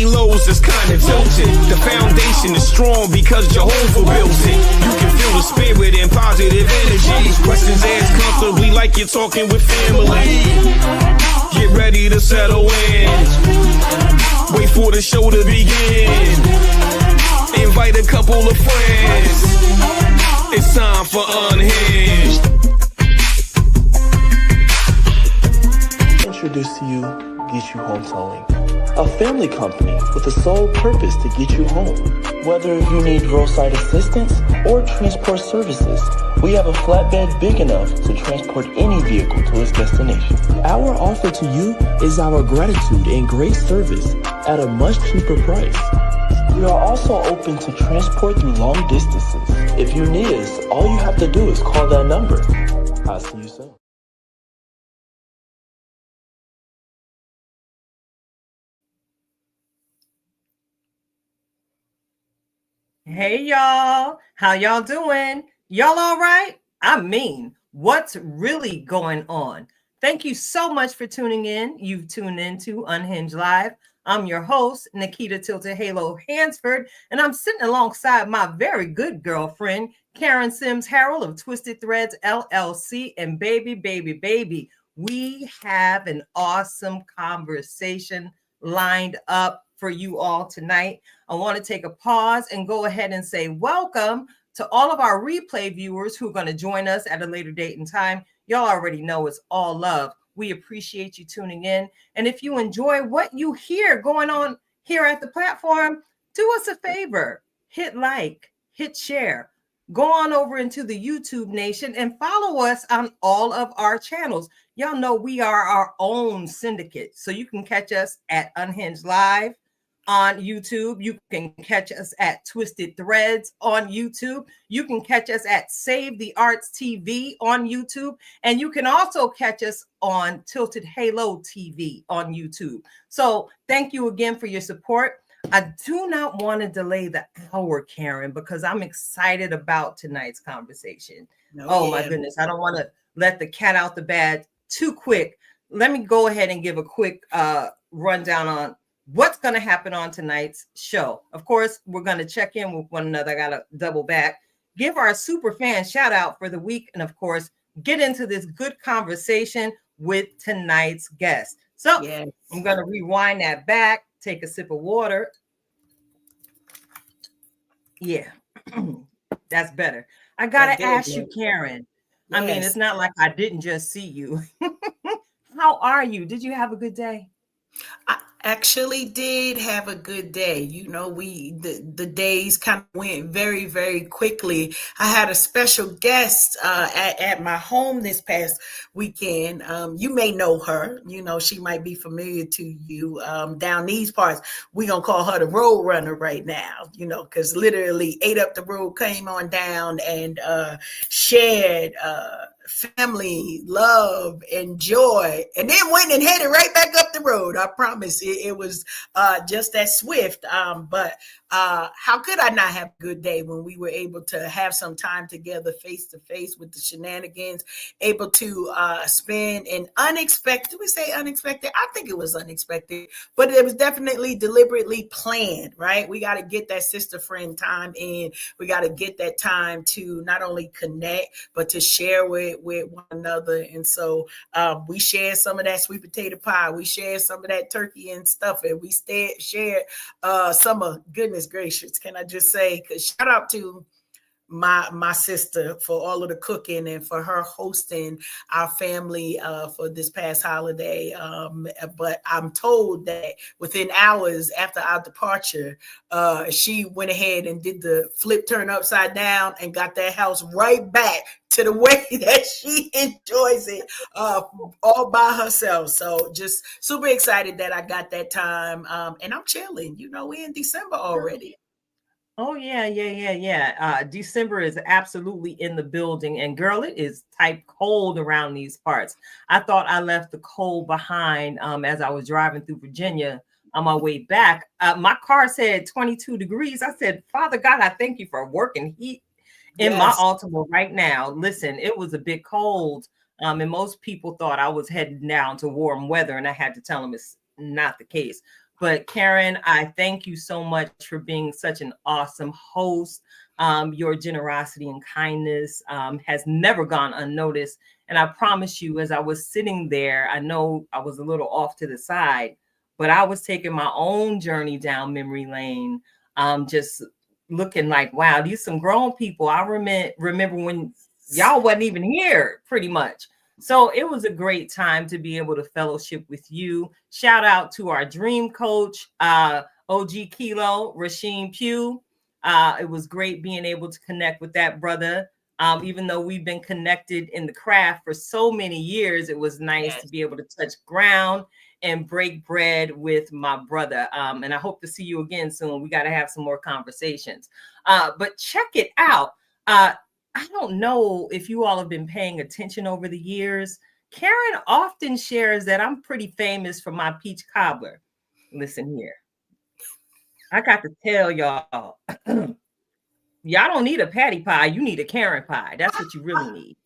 lows that's kind of tilted. The foundation is strong because Jehovah built it. You can feel the spirit and positive energy. Questions asked comfortably like you're talking with family. Get ready to settle in. Wait for the show to begin. Invite a couple of friends. It's time for Unhinged. Introduce to you Get You Home Towing, a family company with the sole purpose to get you home. Whether you need roadside assistance or transport services, we have a flatbed big enough to transport any vehicle to its destination. Our offer to you is our gratitude and great service at a much cheaper price. We are also open to transport through long distances. If you need us, all you have to do is call that number. I'll see you soon. Hey y'all, how y'all doing? Y'all all right? I mean, what's really going on? Thank you so much for tuning in. You've tuned in to Unhinged Live. I'm your host, Nikita Tilted Halo Hansford, and I'm sitting alongside my very good girlfriend, Karen Sims Harrell of Twisted Threads LLC, and baby, we have an awesome conversation lined up for you all tonight. I want to take a pause and go ahead and say welcome to all of our replay viewers who are going to join us at a later date and time. Y'all already know it's all love. We appreciate you tuning in. And if you enjoy what you hear going on here at the platform, do us a favor. Hit like, hit share. Go on over into the YouTube nation and follow us on all of our channels. Y'all know we are our own syndicate. So you can catch us at Unhinged Live on YouTube. You can catch us at Twisted Threads on YouTube. You can catch us at Save the Arts TV on YouTube. And you can also catch us on Tilted Halo TV on YouTube. So thank you again for your support. I do not want to delay the hour, Karen, because I'm excited about tonight's conversation. My goodness. I don't want to let the cat out the bag too quick. Let me go ahead and give a quick rundown on what's going to happen on tonight's show. Of course, we're going to check in with one another. I got to double back, give our super fan shout out for the week, and of course, get into this good conversation with tonight's guest. So I'm going to rewind that back, take a sip of water. Yeah, that's better. I got to ask you, Karen. Yes. I mean, it's not like I didn't just see you. How are you? Did you have a good day? I actually did have a good day. You know, the days kind of went very, very quickly. I had a special guest at my home this past weekend. You may know her. You know, she might be familiar to you down these parts. We're going to call her the road runner right now, you know, because literally ate up the road, came on down and shared family, love, and joy, and then went and headed right back up the road. I promise it was just that swift. But how could I not have a good day when we were able to have some time together face to face with the shenanigans, able to spend an unexpected, did we say unexpected? I think it was unexpected, but it was definitely deliberately planned, right? We got to get that sister friend time in. We got to get that time to not only connect, but to share with one another. And so we shared some of that sweet potato pie. We shared some of that turkey and stuff. And we shared some of, goodness gracious, can I just say, because shout out to my sister for all of the cooking and for her hosting our family for this past holiday. But I'm told that within hours after our departure, she went ahead and did the flip turn upside down and got that house right back to the way that she enjoys it all by herself. So just super excited that I got that time. And I'm chilling. You know, we're in December already. Oh, yeah. December is absolutely in the building. And girl, it is type cold around these parts. I thought I left the cold behind as I was driving through Virginia on my way back. My car said 22 degrees. I said, Father God, I thank you for working heat in my Altima right now. Listen, it was a bit cold. And most people thought I was heading down to warm weather. And I had to tell them it's not the case. But Karen, I thank you so much for being such an awesome host. Your generosity and kindness has never gone unnoticed. And I promise you, as I was sitting there, I know I was a little off to the side, but I was taking my own journey down memory lane, just looking like, wow, these some grown people. I remember when y'all wasn't even here, pretty much. So it was a great time to be able to fellowship with you. Shout out to our dream coach, OG Kilo, Rasheem Pugh. It was great being able to connect with that brother. Even though we've been connected in the craft for so many years, it was nice to be able to touch ground and break bread with my brother. And I hope to see you again soon. We got to have some more conversations. But check it out. I don't know if you all have been paying attention over the years. Karen often shares that I'm pretty famous for my peach cobbler. Listen here. I got to tell y'all, y'all don't need a patty pie. You need a Karen pie. That's what you really need.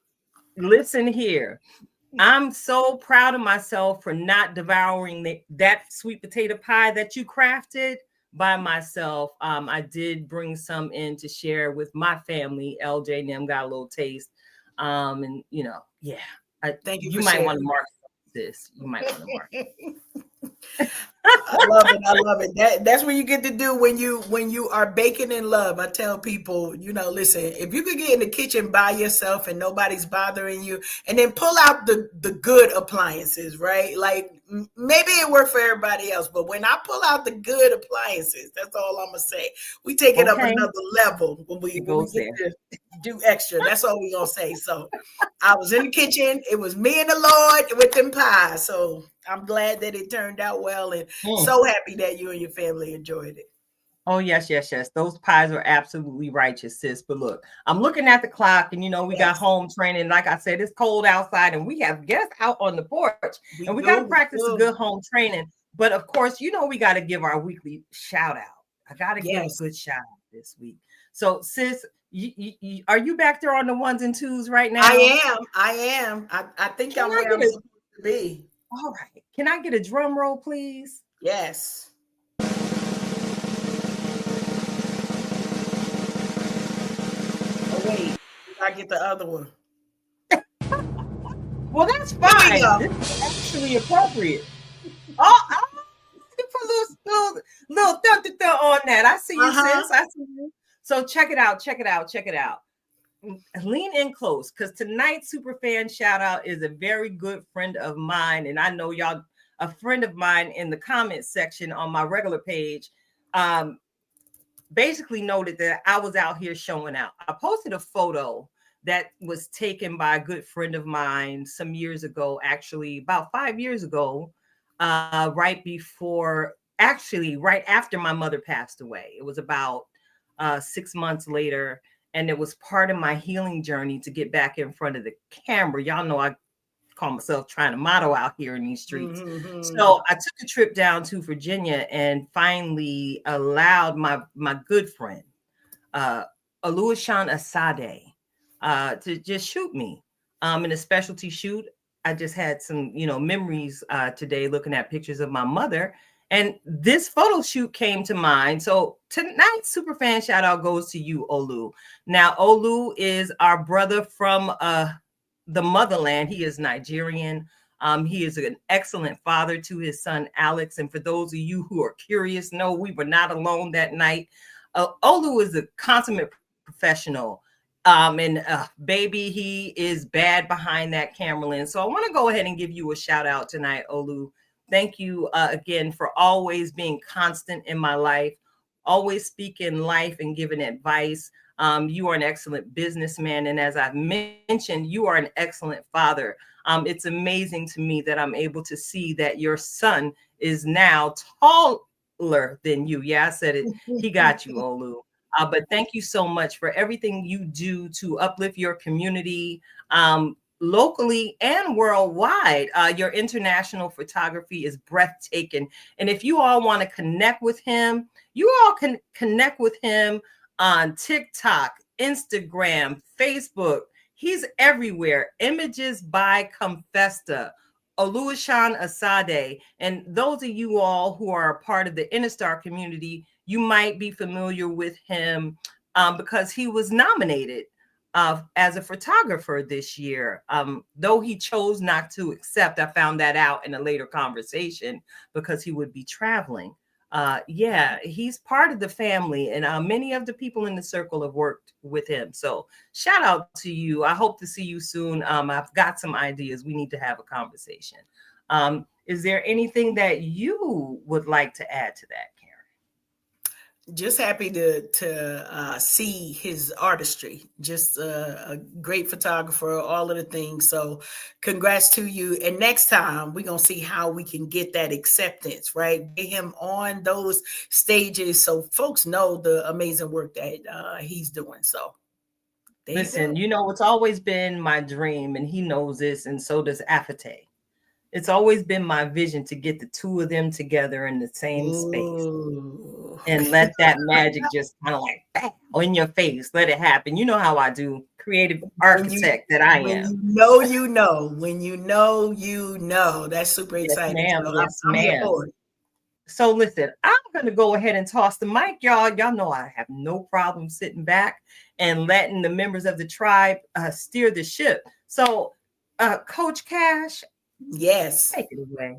Listen here. I'm so proud of myself for not devouring that sweet potato pie that you crafted by myself. I did bring some in to share with my family. LJ and them got a little taste. And you know, yeah. Thank you. You might want to mark this. You might want to mark it. I love it. I love it. That's what you get to do when you are baking in love. I tell people, listen, if you could get in the kitchen by yourself and nobody's bothering you, and then pull out the good appliances, right? Like maybe it worked for everybody else, but when I pull out the good appliances, that's all I'm gonna say. We take it up another level when we get to do extra. That's all we're gonna say. So I was in the kitchen. It was me and the Lord with them pies. So I'm glad that it turned out well, and so happy that you and your family enjoyed it. Oh, yes. Those pies are absolutely righteous, sis. But look, I'm looking at the clock, and we got home training. Like I said, it's cold outside, and we have guests out on the porch, and we got to practice a good home training. But of course, we got to give our weekly shout out. I got to give a good shout out this week. So, sis, are you back there on the ones and twos right now? I am. I think I'm where I'm supposed to be. All right. Can I get a drum roll, please? Yes. Oh, wait. I get the other one. Well, that's fine. This is actually appropriate. Oh, put a little on that. I see you, sis. I see you. So check it out. Lean in close, because tonight's Superfan shout out is a very good friend of mine. And I know y'all, a friend of mine in the comment section on my regular page, basically noted that I was out here showing out. I posted a photo that was taken by a good friend of mine some years ago, actually about 5 years ago, right after my mother passed away. It was about 6 months later. And it was part of my healing journey to get back in front of the camera. Y'all know I call myself trying to model out here in these streets. Mm-hmm. So I took a trip down to Virginia and finally allowed my good friend, Oluwaseun Asade, to just shoot me in a specialty shoot. I just had some, memories today looking at pictures of my mother. And this photo shoot came to mind. So tonight's Superfan shout out goes to you, Olu. Now, Olu is our brother from the motherland. He is Nigerian. He is an excellent father to his son, Alex. And for those of you who are curious, no, we were not alone that night. Olu is a consummate professional. Baby, he is bad behind that camera lens. So I want to go ahead and give you a shout out tonight, Olu. Thank you again for always being constant in my life, always speaking life and giving advice. You are an excellent businessman. And as I've mentioned, you are an excellent father. It's amazing to me that I'm able to see that your son is now taller than you. Yeah, I said it. He got you, Olu. But thank you so much for everything you do to uplift your community, locally and worldwide. Your international photography is breathtaking. And if you all want to connect with him, you all can connect with him on TikTok, Instagram, Facebook. He's everywhere. Images by Confesta. Oluwaseun Asade. And those of you all who are a part of the Interstar community, you might be familiar with him because he was nominated as a photographer this year. Though he chose not to accept, I found that out in a later conversation because he would be traveling. Yeah, he's part of the family, and many of the people in the circle have worked with him. So shout out to you. I hope to see you soon. I've got some ideas. We need to have a conversation. Is there anything that you would like to add to that, Karen? Just happy to see his artistry. Just a great photographer, all of the things. So congrats to you. And next time we're going to see how we can get that acceptance, right? Get him on those stages so folks know the amazing work that he's doing. So listen, you know, it's always been my dream, and he knows this, and so does Afate. It's always been my vision to get the two of them together in the same space and let that magic just kind of like bang, in your face. Let it happen. You know how I do, creative architect that I am. When you know. That's super exciting. Yes, ma'am. Yes, ma'am. So listen, I'm going to go ahead and toss the mic, y'all. Y'all know I have no problem sitting back and letting the members of the tribe steer the ship. So, Coach Cash, yes, take it away.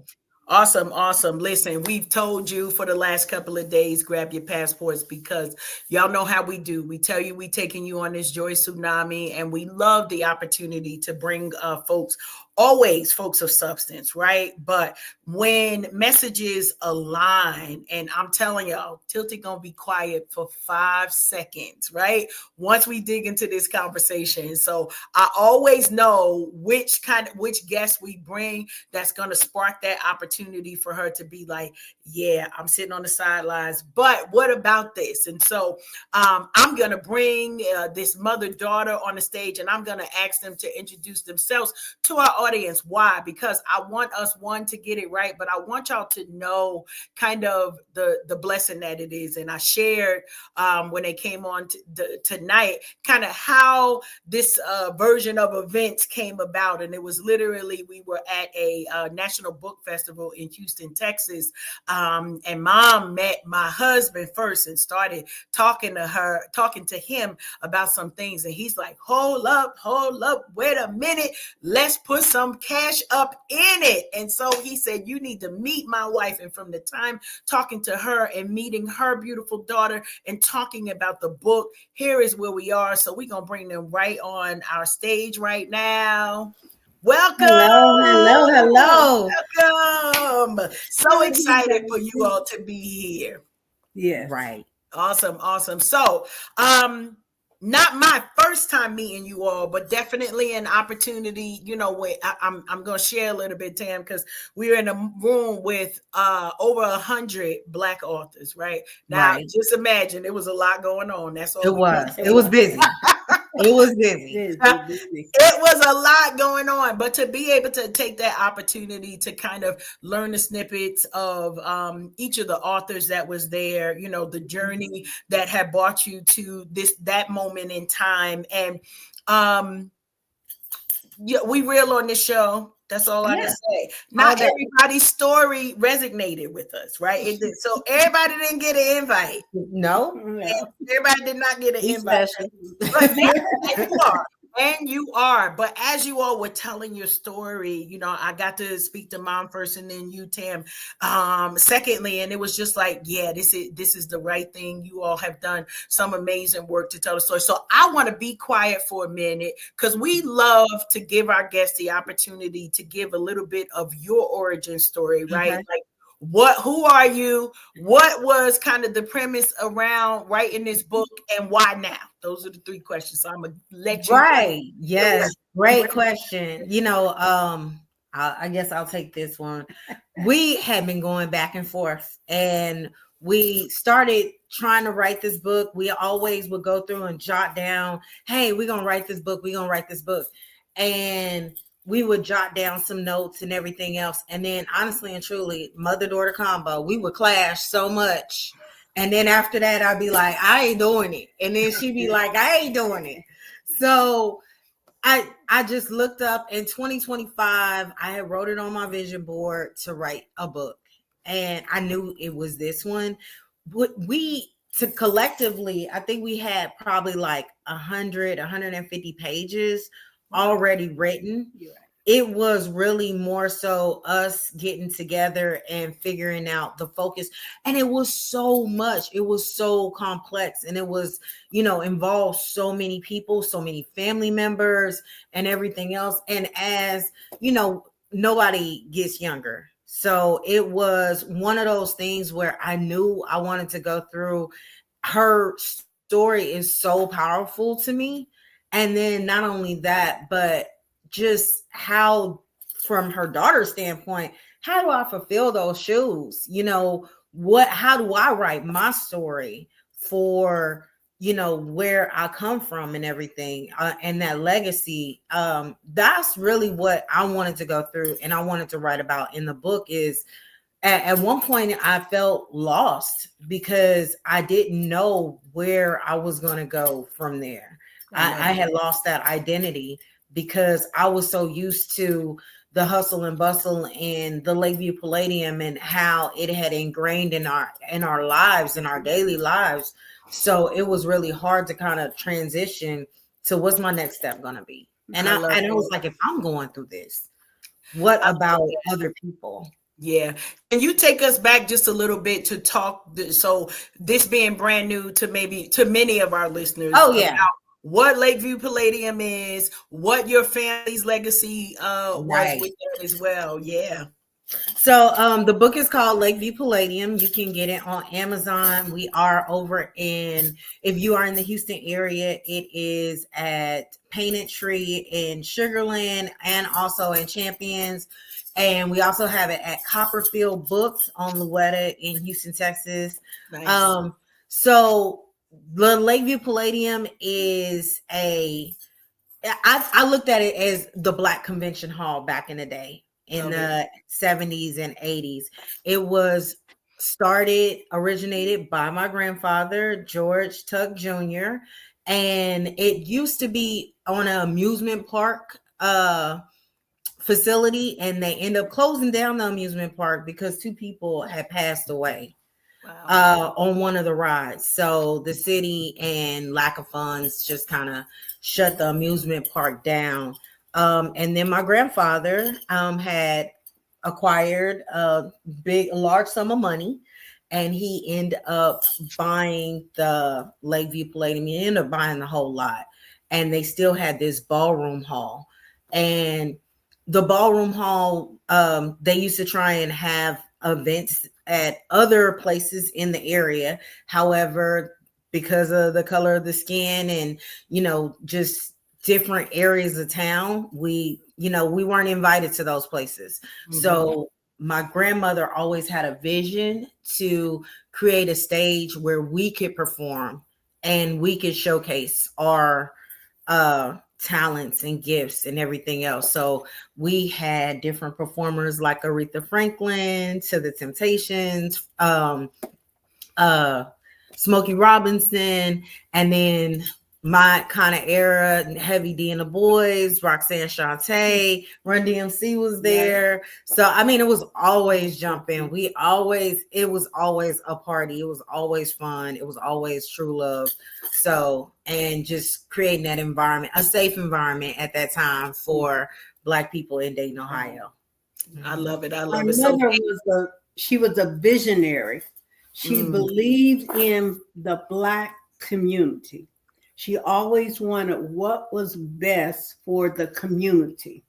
Awesome. Listen, we've told you for the last couple of days, grab your passports because y'all know how we do. We tell you we taking you on this joy tsunami, and we love the opportunity to bring folks, always folks of substance, right? But when messages align, and I'm telling y'all, Tilty gonna be quiet for 5 seconds, right? Once we dig into this conversation. So I always know which guest we bring that's gonna spark that opportunity for her to be like, yeah, I'm sitting on the sidelines, but what about this? And so I'm gonna bring this mother-daughter on the stage, and I'm gonna ask them to introduce themselves to our audience. Why? Because I want us, one, to get it right, but I want y'all to know kind of the blessing that it is. And I shared when they came on tonight kind of how this version of events came about. And it was literally, we were at a National Book Festival in Houston, Texas. And Mom met my husband first and started talking to him about some things. And he's like, hold up, wait a minute. Let's put some cash up in it. And so he said, you need to meet my wife. And from the time talking to her and meeting her beautiful daughter and talking about the book, here is where we are. So we're going to bring them right on our stage right now. Welcome. Hello. Welcome. So excited for you all to be here. Yeah. Right. Awesome. So, not my first time meeting you all, but definitely an opportunity. You know, I'm going to share a little bit, Tam, because we were in a room with over 100 Black authors, right? Now, Just imagine, it was a lot going on. That's all. It was busy. It was busy. It was a lot going on, but to be able to take that opportunity to kind of learn the snippets of each of the authors that was there, you know, the journey that had brought you to that moment in time. And we real on this show. That's all I can say. Not everybody's story resonated with us, right? So everybody didn't get an invite. No. Everybody did not get an invite. But you are. But as you all were telling your story, you know, I got to speak to Mom first and then you, Tam, secondly. And it was just like, yeah, this is the right thing. You all have done some amazing work to tell the story. So I want to be quiet for a minute because we love to give our guests the opportunity to give a little bit of your origin story, right? Mm-hmm. Like, who are you? What was kind of the premise around writing this book, and why now? Those are the 3 questions. So I'm gonna let you. Right. Yes. Great question. You know, I guess I'll take this one. We had been going back and forth, and we started trying to write this book. We always would go through and jot down, hey, we're gonna write this book. And we would jot down some notes and everything else. And then honestly and truly, mother-daughter combo, we would clash so much. And then after that, I'd be like, I ain't doing it. And then she'd be like, I ain't doing it. So I just looked up in 2025. I had wrote it on my vision board to write a book, and I knew it was this one. We to collectively, I think we had probably like 150 pages already written. It was really more so us getting together and figuring out the focus. And it was so much, it was so complex, and it was, involved so many people, so many family members and everything else. And as nobody gets younger. So it was one of those things where I knew I wanted to go through. Her story is so powerful to me. And then not only that, but just how, from her daughter's standpoint, how do I fulfill those shoes? How do I write my story for, where I come from and everything, and that legacy. That's really what I wanted to go through, and I wanted to write about in the book. Is at one point I felt lost because I didn't know where I was going to go from there. I had lost that identity because I was so used to the hustle and bustle in the Lakeview Palladium and how it had ingrained in our lives, in our daily lives. So it was really hard to kind of transition to what's my next step going to be. And I was like, if I'm going through this, what about other people? Yeah. Can you take us back just a little bit to talk? So this being brand new to many of our listeners. Oh, yeah. About what Lakeview Palladium is, what your family's legacy was with them as well. Yeah. So the book is called Lakeview Palladium. You can get it on Amazon. We are over if you are in the Houston area, it is at Painted Tree in Sugarland and also in Champions. And we also have it at Copperfield Books on Louetta in Houston, Texas. Nice. So the Lakeview Palladium is I looked at it as the Black Convention Hall back in the day, in the 70s and 80s. It was originated by my grandfather, George Tuck Jr., and it used to be on an amusement park facility, and they end up closing down the amusement park because 2 people had passed away. Wow. On one of the rides. So the city and lack of funds just kind of shut the amusement park down. And then my grandfather had acquired a large sum of money, and he ended up buying the Lakeview Palladium. He ended up buying the whole lot, and they still had this ballroom hall. And the ballroom hall, they used to try and have events at other places in the area. However, because of the color of the skin and, just different areas of town, we weren't invited to those places. Mm-hmm. So my grandmother always had a vision to create a stage where we could perform and we could showcase our talents and gifts and everything else. So we had different performers like Aretha Franklin, to the Temptations, Smokey Robinson, and then my kind of era, Heavy D and the Boys, Roxanne Shante, Run DMC was there. Yeah. So, I mean, it was always jumping. It was always a party. It was always fun. It was always true love. So, and just creating that environment, a safe environment at that time for Black people in Dayton, Ohio. I love it. I love it. My mother she was a visionary. She believed in the Black community. She always wanted what was best for the community.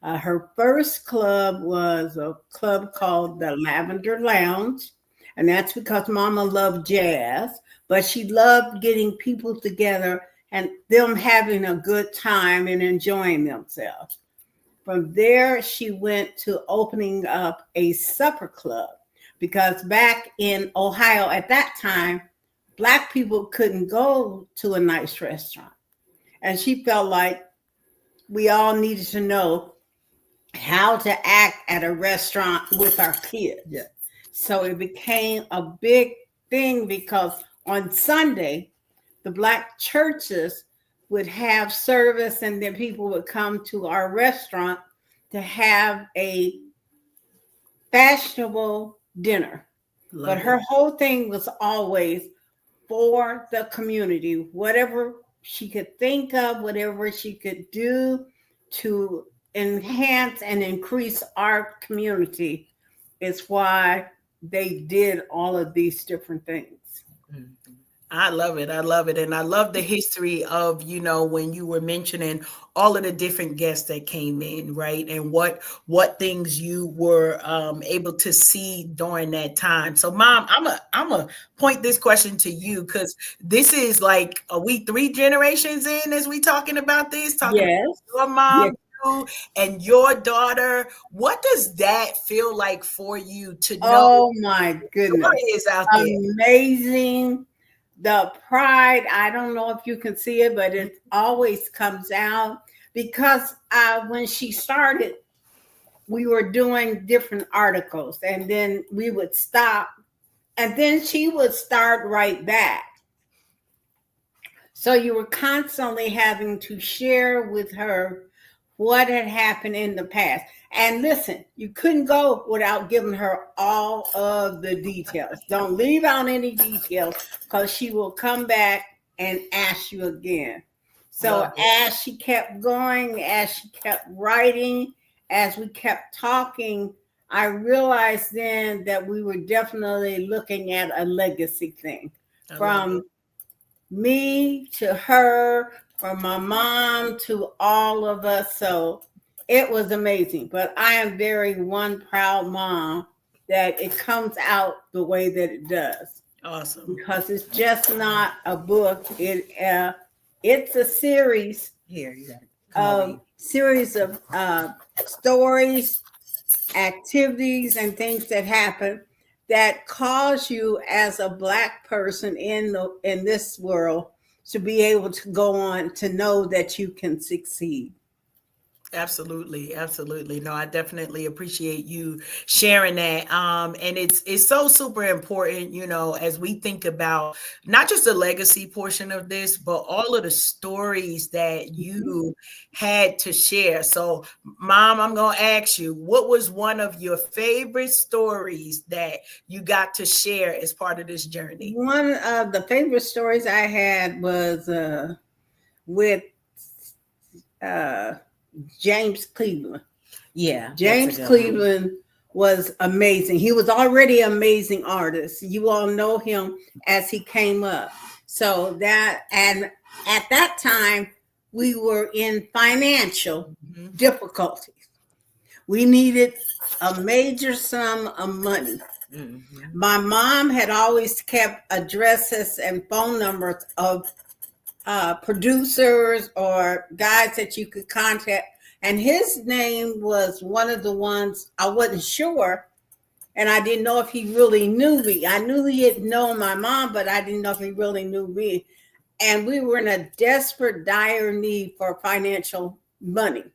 Her first club was a club called the Lavender Lounge, and that's because Mama loved jazz, but she loved getting people together and them having a good time and enjoying themselves. From there, she went to opening up a supper club, because back in Ohio at that time, Black people couldn't go to a nice restaurant. And she felt like we all needed to know how to act at a restaurant with our kids. Yeah. So it became a big thing, because on Sunday, the Black churches would have service, and then people would come to our restaurant to have a fashionable dinner. But her whole thing was always for the community, whatever she could think of, whatever she could do to enhance and increase our community is why they did all of these different things. I love it. I love it. And I love the history of, when you were mentioning all of the different guests that came in, right? And what things you were able to see during that time. So Mom, I'm a point this question to you, because this is like, are we 3 generations in as we talking about this? Talking about your mom, you, and your daughter. What does that feel like for you to know? Oh my goodness. Is out there? Amazing. The pride, I don't know if you can see it, but it always comes out, because when she started, we were doing different articles, and then we would stop, and then she would start right back. So you were constantly having to share with her what had happened in the past. And listen, you couldn't go without giving her all of the details. Don't leave out any details, because she will come back and ask you again. So as she kept going, as she kept writing, as we kept talking, I realized then that we were definitely looking at a legacy thing. From me to her, from my mom to all of us. So it was amazing. But I am very one proud mom that it comes out the way that it does. Awesome. Because it's just not a book. It's a series. Here, you got it. Series of stories, activities, and things that happen that cause you as a Black person in this world to be able to go on to know that you can succeed. Absolutely. Absolutely. No, I definitely appreciate you sharing that. And it's so super important, as we think about not just the legacy portion of this, but all of the stories that you had to share. So Mom, I'm going to ask you, what was one of your favorite stories that you got to share as part of this journey? One of the favorite stories I had was with James Cleveland. Yeah. James Cleveland was amazing. He was already an amazing artist. You all know him as he came up. So that, and at that time, we were in financial difficulties. We needed a major sum of money. My mom had always kept addresses and phone numbers of producers or guys that you could contact. And his name was one of the ones I wasn't sure. And I didn't know if he really knew me. I knew he had known my mom, but I didn't know if he really knew me. And we were in a desperate, dire need for financial money.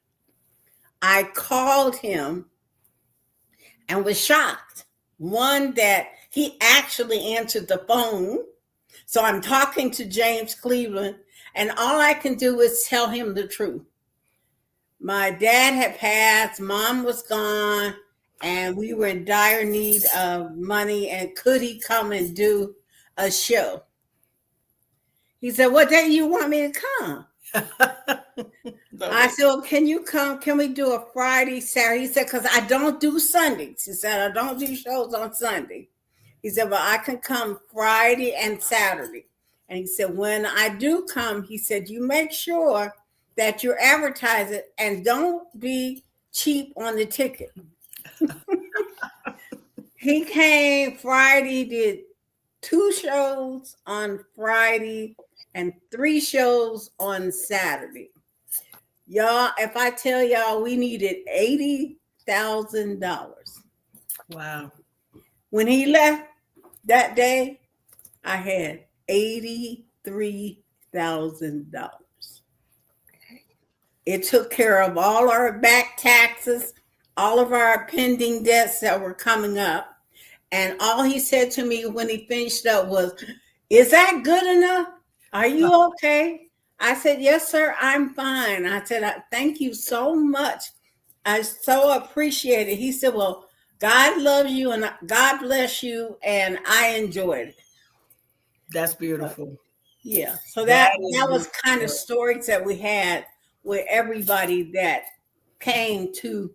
I called him and was shocked. One, that he actually answered the phone. So I'm talking to James Cleveland, and all I can do is tell him the truth. My dad had passed, Mom was gone, and we were in dire need of money. And could he come and do a show? He said, "What day you want me to come?" I said, "Well, can you come? Can we do a Friday, Saturday?" He said, "Because I don't do Sundays." He said, "I don't do shows on Sunday." He said, "But I can come Friday and Saturday." And he said, "When I do come," he said, "you make sure that you advertise it and don't be cheap on the ticket." He came Friday, did 2 shows on Friday and 3 shows on Saturday. Y'all, if I tell y'all, we needed $80,000. Wow. When he left that day, I had $83,000. It took care of all our back taxes, all of our pending debts that were coming up. And all he said to me when he finished up was, "Is that good enough? Are you okay?" I said, yes, sir, I'm fine. I said, thank you so much. I so appreciate it. He said, well, God loves you and God bless you. And I enjoyed it. That's beautiful. Yeah. So That that is was kind of beautiful. stories that we had with everybody that came to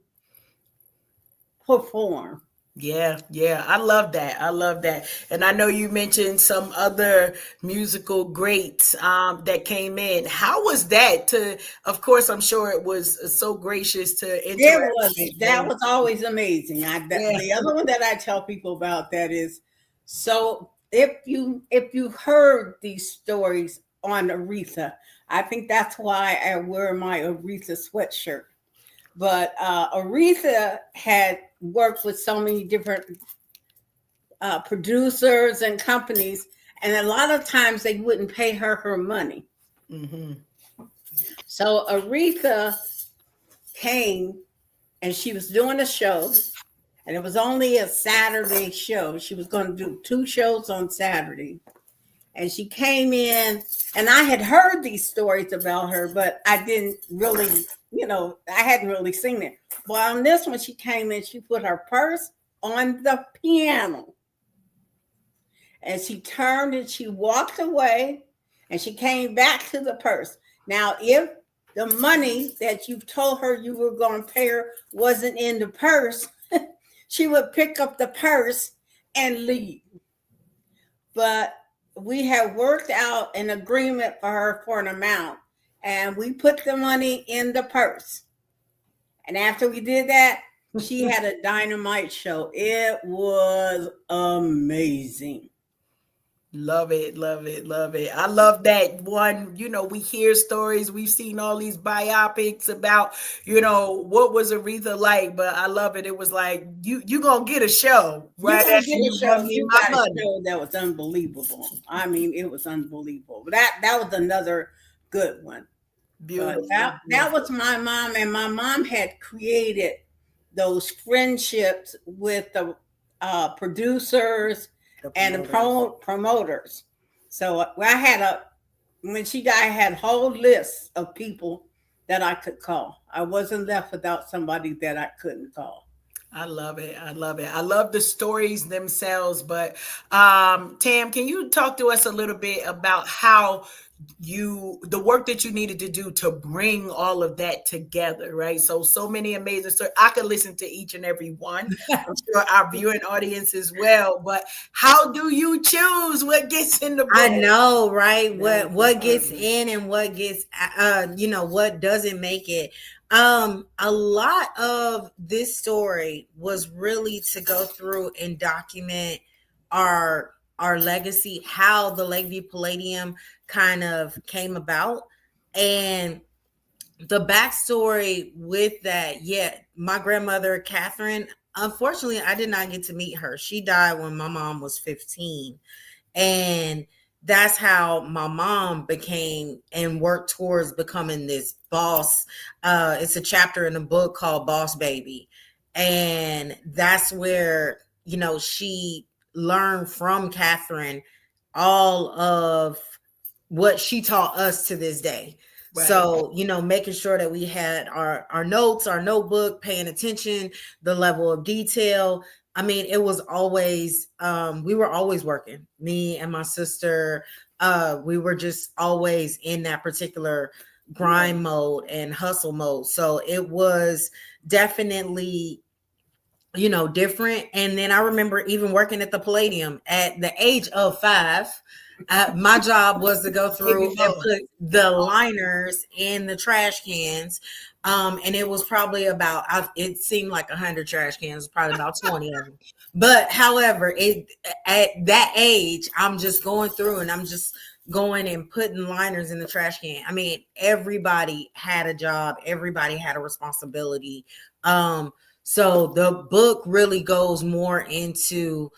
perform. Yeah, yeah. I love that. I love that. And I know you mentioned some other musical greats that came in. How was that to, of course, I'm sure it was so gracious to It interact was with that and was always amazing. yeah. The other one that I tell people about that is, so if you heard these stories on Aretha, I think that's why I wear my Aretha sweatshirt. But Aretha had worked with so many different producers and companies, and a lot of times they wouldn't pay her money. Mm-hmm. So Aretha came and she was doing a show, and it was only a Saturday show. She was going to do 2 shows on Saturday. And she came in, and I had heard these stories about her, but I didn't really, I hadn't really seen it. Well, on this one, she came in, she put her purse on the piano. And she turned and she walked away, and she came back to the purse. Now, if the money that you told her you were going to pay her wasn't in the purse, she would pick up the purse and leave. But we had worked out an agreement for her for an amount, and we put the money in the purse. And after we did that, she had a dynamite show. It was amazing. Love it, love it, love it. I love that one. We hear stories. We've seen all these biopics about, what was Aretha like, but I love it. It was like, you going to get a show You're right gonna after get a you show. run me You my got a money. show that was unbelievable. I mean, it was unbelievable. That was another good one. Beautiful. But that was my mom, and my mom had created those friendships with the producers and the promoters. So I had when she died, I had a whole list of people that I could call. I wasn't left without somebody that I couldn't call. I love it. I love it. I love the stories themselves. But Tam, can you talk to us a little bit about how the work that you needed to do to bring all of that together, right? So many amazing stories. I could listen to each and every one. I'm sure our viewing audience as well. But how do you choose what gets in the book? I know, right? What gets in and what gets what doesn't make it. A lot of this story was really to go through and document our legacy, how the Lakeview Palladium kind of came about, and the backstory with that. Yeah, my grandmother Catherine, unfortunately I did not get to meet her. She died when my mom was 15, and that's how my mom became and worked towards becoming this boss. It's a chapter in a book called Boss Baby, and that's where she learned from Catherine all of what she taught us to this day. Right. So, making sure that we had our notes, our notebook, paying attention, the level of detail. I mean, it was always, we were always working. Me and my sister, we were just always in that particular grind mode and hustle mode. So it was definitely, different. And then I remember even working at the Palladium at the age of 5. My job was to go through and put the liners in the trash cans. And it was probably it seemed like 100 trash cans, probably about 20 of them. But however, at that age, I'm just going through and I'm just going and putting liners in the trash can. I mean, everybody had a job. Everybody had a responsibility. So the book really goes more into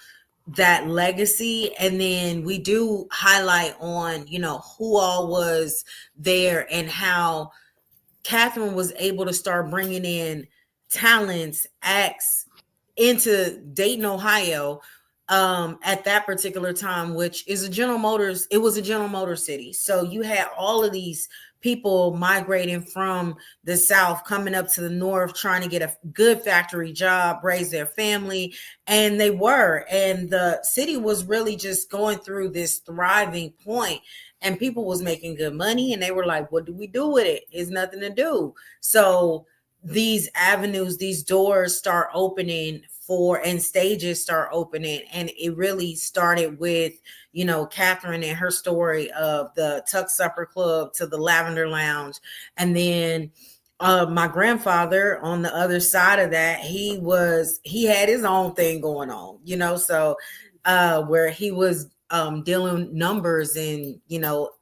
that legacy, and then we do highlight on who all was there and how Catherine was able to start bringing in talents, acts into Dayton, Ohio, at that particular time, which is a General Motors, it was a General Motors city. So you had all of these people migrating from the South, coming up to the North, trying to get a good factory job, raise their family. And they were. And the city was really just going through this thriving point, and people was making good money. And they were like, what do we do with it? It's nothing to do. So these avenues, these doors start opening and stages start opening. And it really started with, Catherine and her story of the Tuck Supper Club to the Lavender Lounge. And then my grandfather on the other side of that, he had his own thing going on, so where he was dealing numbers and,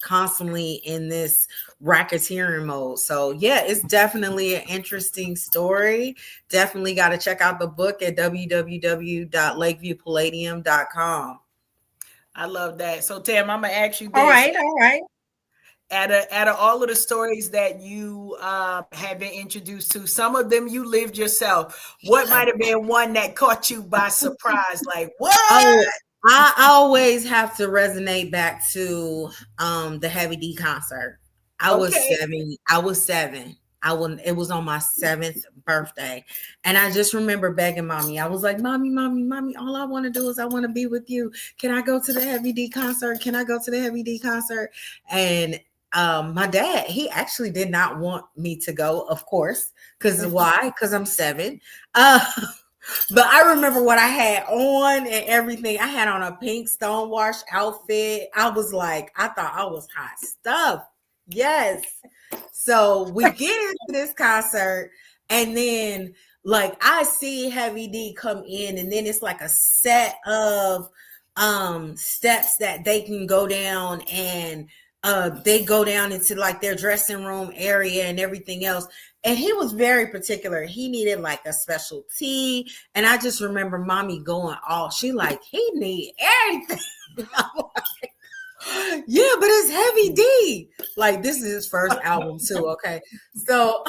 constantly in this racketeering mode. So yeah, it's definitely an interesting story. Definitely got to check out the book at www.lakeviewpalladium.com. I love that. So Tam, I'm gonna ask you this. All right. Out of all of the stories that you have been introduced to, some of them you lived yourself. What might have been one that caught you by surprise? Like, what? Oh, I always have to resonate back to the Heavy D concert. I was 7. It was on my 7th birthday. And I just remember begging mommy. I was like, mommy, all I want to do is I want to be with you. Can I go to the Heavy D concert? And my dad, he actually did not want me to go, of course. Because why? Because I'm 7. But I remember what I had on and everything. I had on a pink stonewash outfit. I was like, I thought I was hot stuff. Yes. So we get into this concert, and then like I see Heavy D come in, and then it's like a set of steps that they can go down, and they go down into like their dressing room area and everything else. And he was very particular. He needed like a special tea. And I just remember mommy going off. She like, he need everything. Yeah, but it's Heavy D. Like, this is his first album too. Okay. So,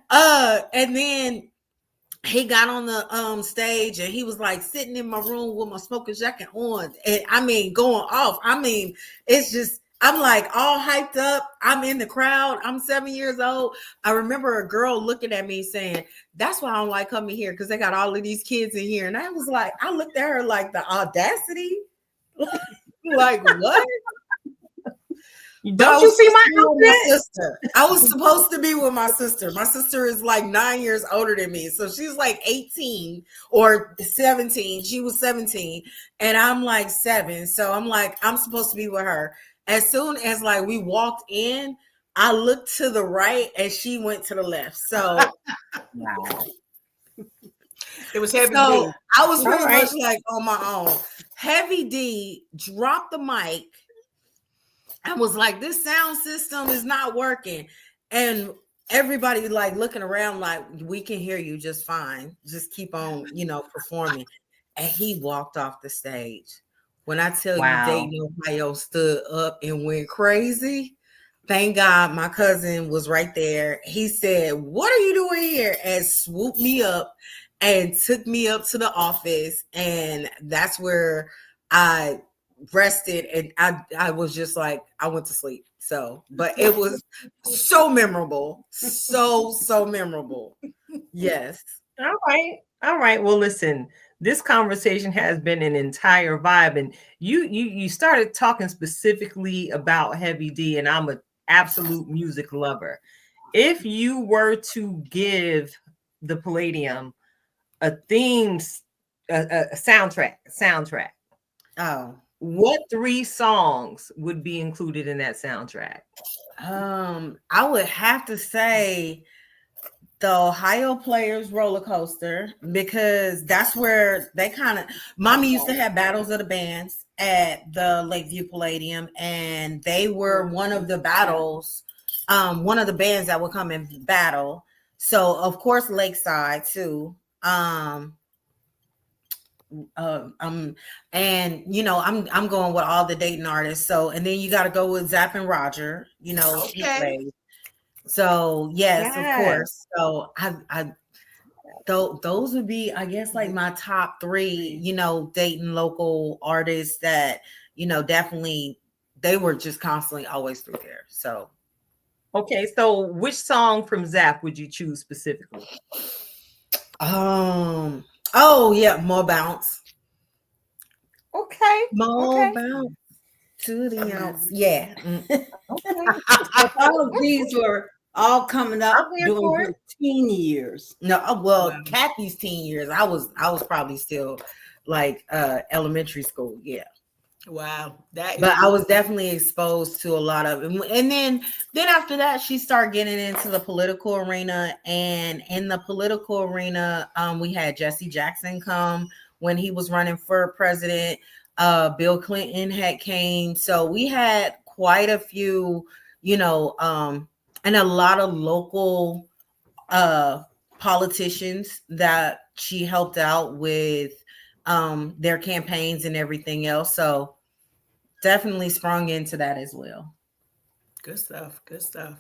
and then he got on the stage, and he was like sitting in my room with my smoking jacket on. And I mean, going off. I mean, it's just, I'm like all hyped up. I'm in the crowd. I'm 7 years old. I remember a girl looking at me saying, that's why I don't like coming here, because they got all of these kids in here. And I was like, I looked at her like, the audacity. Like, what? Don't you see my sister? I was supposed to be with my sister. My sister is like 9 years older than me. So she's like 18 or 17. She was 17. And I'm like 7. So I'm like, I'm supposed to be with her. As soon as like we walked in, I looked to the right and she went to the left. So Wow. It was Heavy D. I was pretty much like on my own. Heavy D dropped the mic and was like, this sound system is not working. And everybody like looking around like, we can hear you just fine. Just keep on, performing. And he walked off the stage. When I tell you Dayton, Ohio stood up and went crazy, thank God my cousin was right there. He said, what are you doing here? And swooped me up and took me up to the office. And that's where I rested. And I was just like, I went to sleep. So, but it was so memorable. So memorable. Yes. All right. Well, listen, this conversation has been an entire vibe, and you started talking specifically about Heavy D, and I'm an absolute music lover. If you were to give the Palladium a soundtrack, what 3 songs would be included in that soundtrack? I would have to say the Ohio Players Roller Coaster, because that's where they mommy used to have battles of the bands at the Lakeview Palladium, and they were one of the battles, one of the bands that would come and battle. So of course Lakeside too. And I'm going with all the Dayton artists. So, and then you got to go with Zapp and Roger, Okay. So yes, of course. So those would be, I guess, like my top three, Dayton local artists that, definitely they were just constantly always through there. So. Okay, so which song from Zap would you choose specifically? Oh yeah, More Bounce. Okay. More bounce to the ounce. Yeah. Okay. All of these were all coming up I'm here during for your teen years. No, well, Kathy's teen years, I was probably still like elementary school. Yeah. Wow. But I was definitely exposed to a lot of it. And then after that, she started getting into the political arena. And in the political arena, we had Jesse Jackson come when he was running for president. Bill Clinton had came. So we had quite a few, and a lot of local politicians that she helped out with their campaigns and everything else. So definitely sprung into that as well. Good stuff. Good stuff.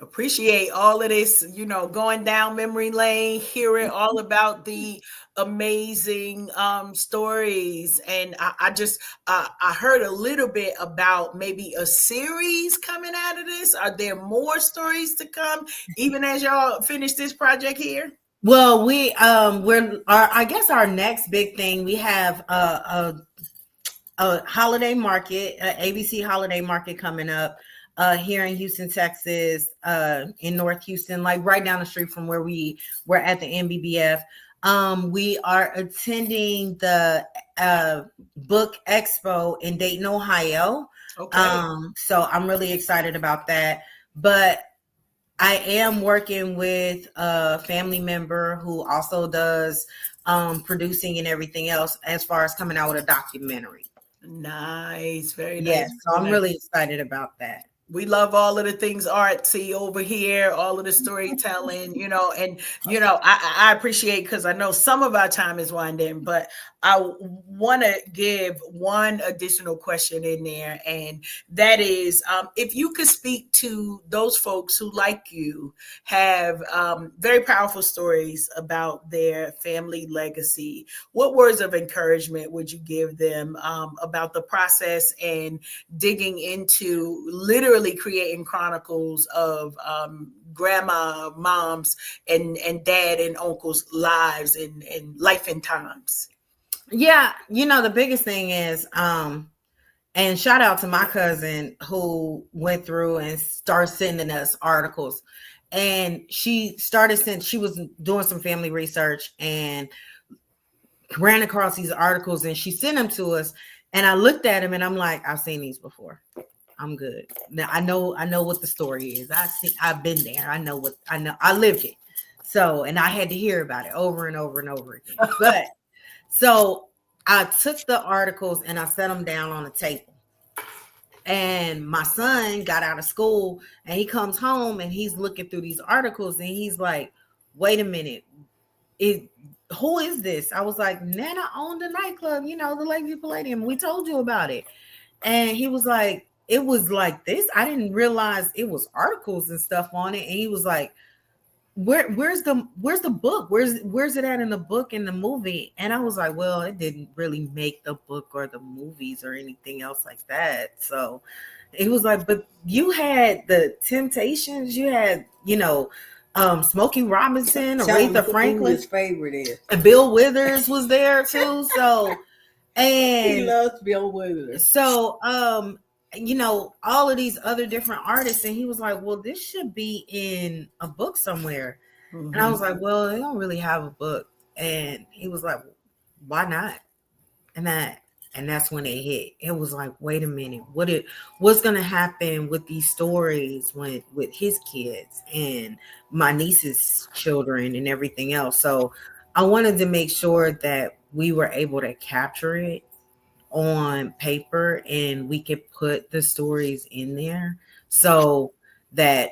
Appreciate all of this, going down memory lane, hearing all about the amazing stories. And I heard a little bit about maybe a series coming out of this. Are there more stories to come, even as y'all finish this project here? Well, I guess our next big thing, we have a holiday market, ABC holiday market coming up here in Houston, Texas, in North Houston, like right down the street from where we were at the NBBF. We are attending the Book Expo in Dayton, Ohio. Okay. So I'm really excited about that. But I am working with a family member who also does producing and everything else as far as coming out with a documentary. Nice. Very nice. Yes, so I'm really excited about that. We love all of the things artsy over here, all of the storytelling, and, I appreciate, because I know some of our time is winding, but I want to give one additional question in there. And that is, if you could speak to those folks who, like you, have very powerful stories about their family legacy, what words of encouragement would you give them about the process and digging into literally creating chronicles of grandma, moms, and dad and uncles' lives and life and times? Yeah, the biggest thing is, and shout out to my cousin who went through and started sending us articles. And she was doing some family research and ran across these articles, and she sent them to us. And I looked at them and I'm like, I've seen these before. I'm good. Now I know what the story is. I've been there. I lived it. So, and I had to hear about it over and over and over again. But so I took the articles and I set them down on the table. And my son got out of school and he comes home and he's looking through these articles and he's like, wait a minute. Who is this? I was like, Nana owned a nightclub, the Lakeview Palladium. We told you about it. And he was like, it was like this. I didn't realize it was articles and stuff on it. And he was like, where's the book? Where's it at in the book and the movie? And I was like, well, it didn't really make the book or the movies or anything else like that. So it was like, but you had the Temptations, you had, Smokey Robinson, Aretha Franklin. His favorite is. And Bill Withers was there too. So, and he loves Bill Withers. So, all of these other different artists, and he was like, well, this should be in a book somewhere. Mm-hmm. And I was like, well, they don't really have a book. And he was like, why not? And that's when it hit. It was like, wait a minute, what's gonna happen with these stories with his kids and my niece's children and everything else? So I wanted to make sure that we were able to capture it on paper and we could put the stories in there so that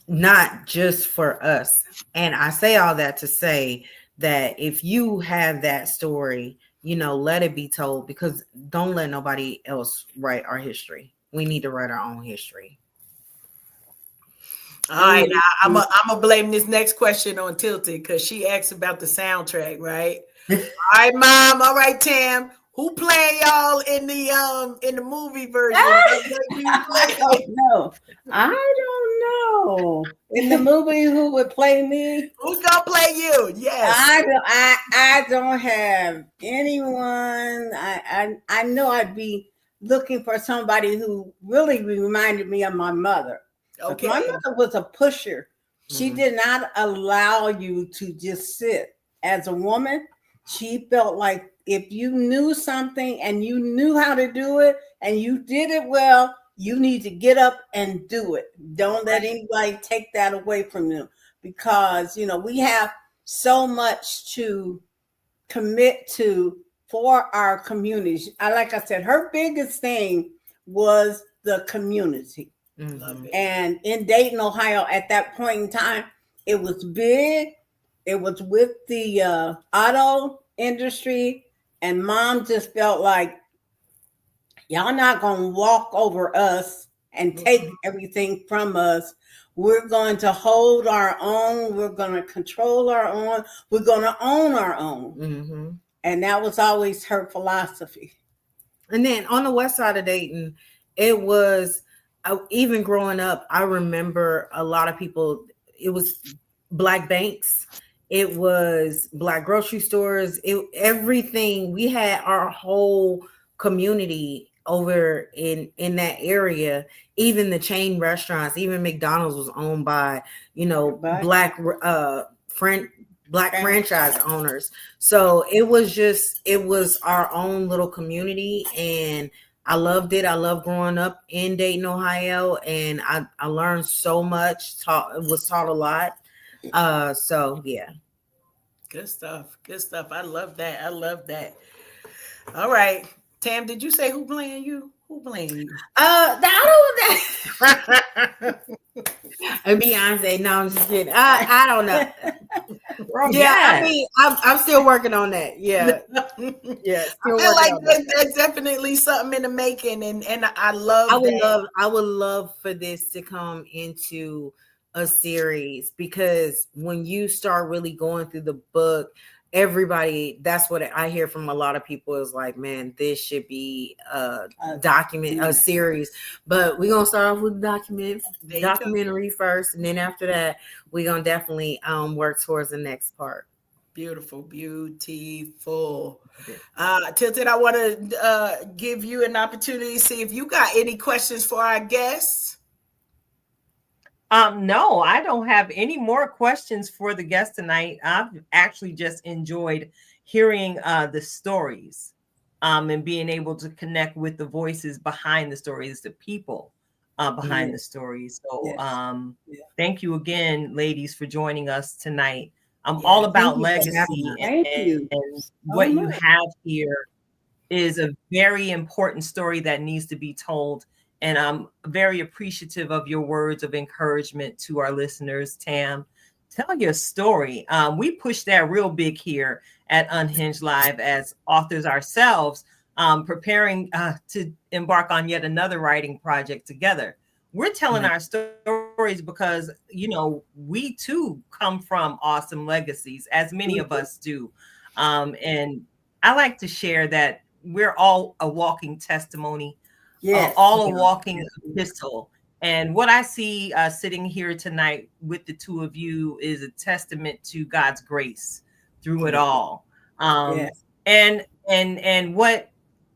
not just for us. And I say all that to say that if you have that story, let it be told, because don't let nobody else write our history. We need to write our own history. All right, now I'm gonna blame this next question on Tilted because she asked about the soundtrack, right? All right, Mom. All right, Tam. Who playing y'all in the movie version? I don't know. I don't know. In the movie, who would play me? Who's gonna play you? Yes. I don't have anyone. I know I'd be looking for somebody who really reminded me of my mother. Okay. My mother was a pusher. She did not allow you to just sit. As a woman, she felt like if you knew something and you knew how to do it and you did it well, you need to get up and do it. Don't let anybody take that away from you, because we have so much to commit to for our communities. Like I said, her biggest thing was the community. And in Dayton, Ohio, at that point in time, it was big. It was with the auto industry, and Mom just felt like, y'all not going to walk over us and take everything from us. We're going to hold our own. We're going to control our own. We're going to own our own. And that was always her philosophy. And then on the west side of Dayton, it was, even growing up, I remember a lot of people, it was Black banks. It was Black grocery stores. Everything. We had our whole community over in that area. Even the chain restaurants, even McDonald's was owned by Black franchise owners. So it was our own little community, and I loved it. I love growing up in Dayton, Ohio, and I learned so much. Was taught a lot. So yeah. Good stuff. I love that. All right. Tam, did you say who playing you? Who playing you? Beyonce. No, I'm just kidding. I don't know. Yeah, I mean, I'm still working on that. Yeah. Yeah. I feel like that's definitely something in the making, and I would love for this to come into a series, because when you start really going through the book, everybody, that's what I hear from a lot of people, is like, man, this should be a series. But we're gonna start off with documentary first, and then after that we're gonna definitely work towards the next part. Beautiful. Tilted, I want to give you an opportunity to see if you got any questions for our guests. No, I don't have any more questions for the guest tonight. I've actually just enjoyed hearing the stories and being able to connect with the voices behind the stories, the people behind the stories. So thank you again, ladies, for joining us tonight. I'm all about legacy, and what you have here is a very important story that needs to be told. And I'm very appreciative of your words of encouragement to our listeners. Tam, tell your story. We push that real big here at Unhinged Live as authors ourselves, preparing to embark on yet another writing project together. We're telling our stories because, we too come from awesome legacies, as many of us do. And I like to share that we're all a walking testimony. All a walking epistle. And what I see sitting here tonight with the two of you is a testament to God's grace through it all. And what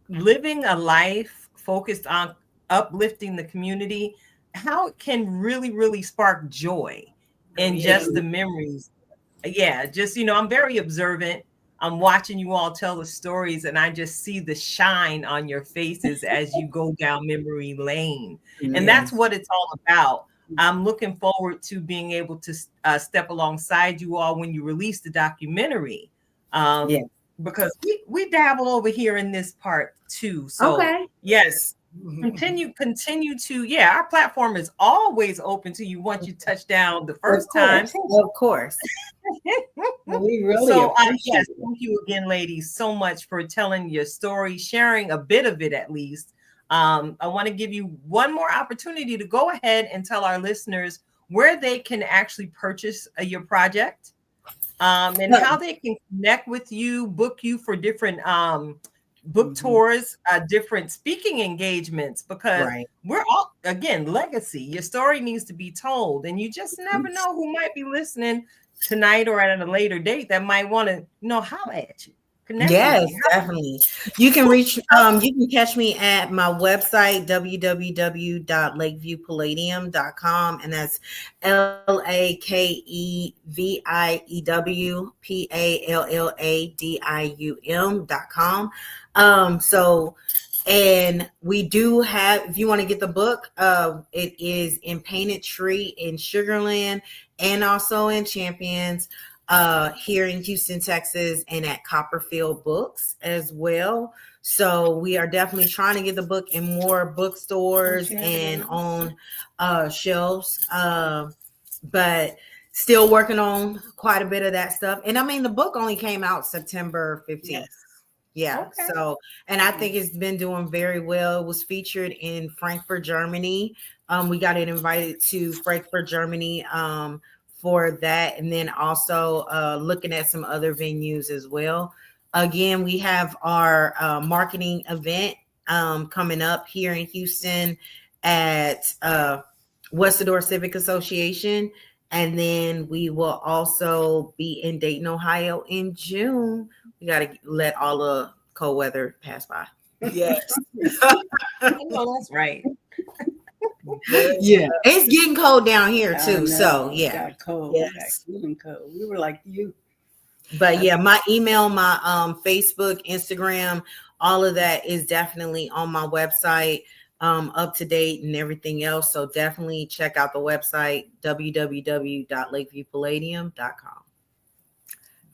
living a life focused on uplifting the community, how it can really, really spark joy in just the memories. I'm very observant. I'm watching you all tell the stories, and I just see the shine on your faces as you go down memory lane. And that's what it's all about. I'm looking forward to being able to step alongside you all when you release the documentary. Because we dabble over here in this part too. So yes, continue to, our platform is always open to you once you touch down the first time. Of course. We really appreciate it. Thank you again, ladies, so much for telling your story, sharing a bit of it at least. I want to give you one more opportunity to go ahead and tell our listeners where they can actually purchase your project, and how they can connect with you, book you for different book tours, different speaking engagements, because we're all, again, legacy. Your story needs to be told, and you just never know who might be listening tonight or at a later date that might want to holler at you. Yes, definitely. You can reach you can catch me at my website, www.lakeviewpalladium.com, and that's LAKEVIEWPALLADIUM.com. So, and we do have, if you want to get the book, it is in Painted Tree in Sugarland and also in Champions, here in Houston, Texas, and at Copperfield Books as well. So we are definitely trying to get the book in more bookstores and on shelves, but still working on quite a bit of that stuff. And I mean, the book only came out September 15th. Yes. Yeah. Okay. So, and I think it's been doing very well. It was featured in Frankfurt, Germany. We got it invited to Frankfurt, Germany, for that, and then also looking at some other venues as well. Again, we have our marketing event coming up here in Houston at Westador Civic Association, and then we will also be in Dayton, Ohio in June. We got to let all the cold weather pass by. Yes. Well, that's right. Yeah, it's getting cold down here too. So yeah, got cold. Yes. Cold. We were like you. But yeah, my email, my Facebook, Instagram, all of that is definitely on my website, up to date and everything else. So definitely check out the website, www.lakeviewpalladium.com.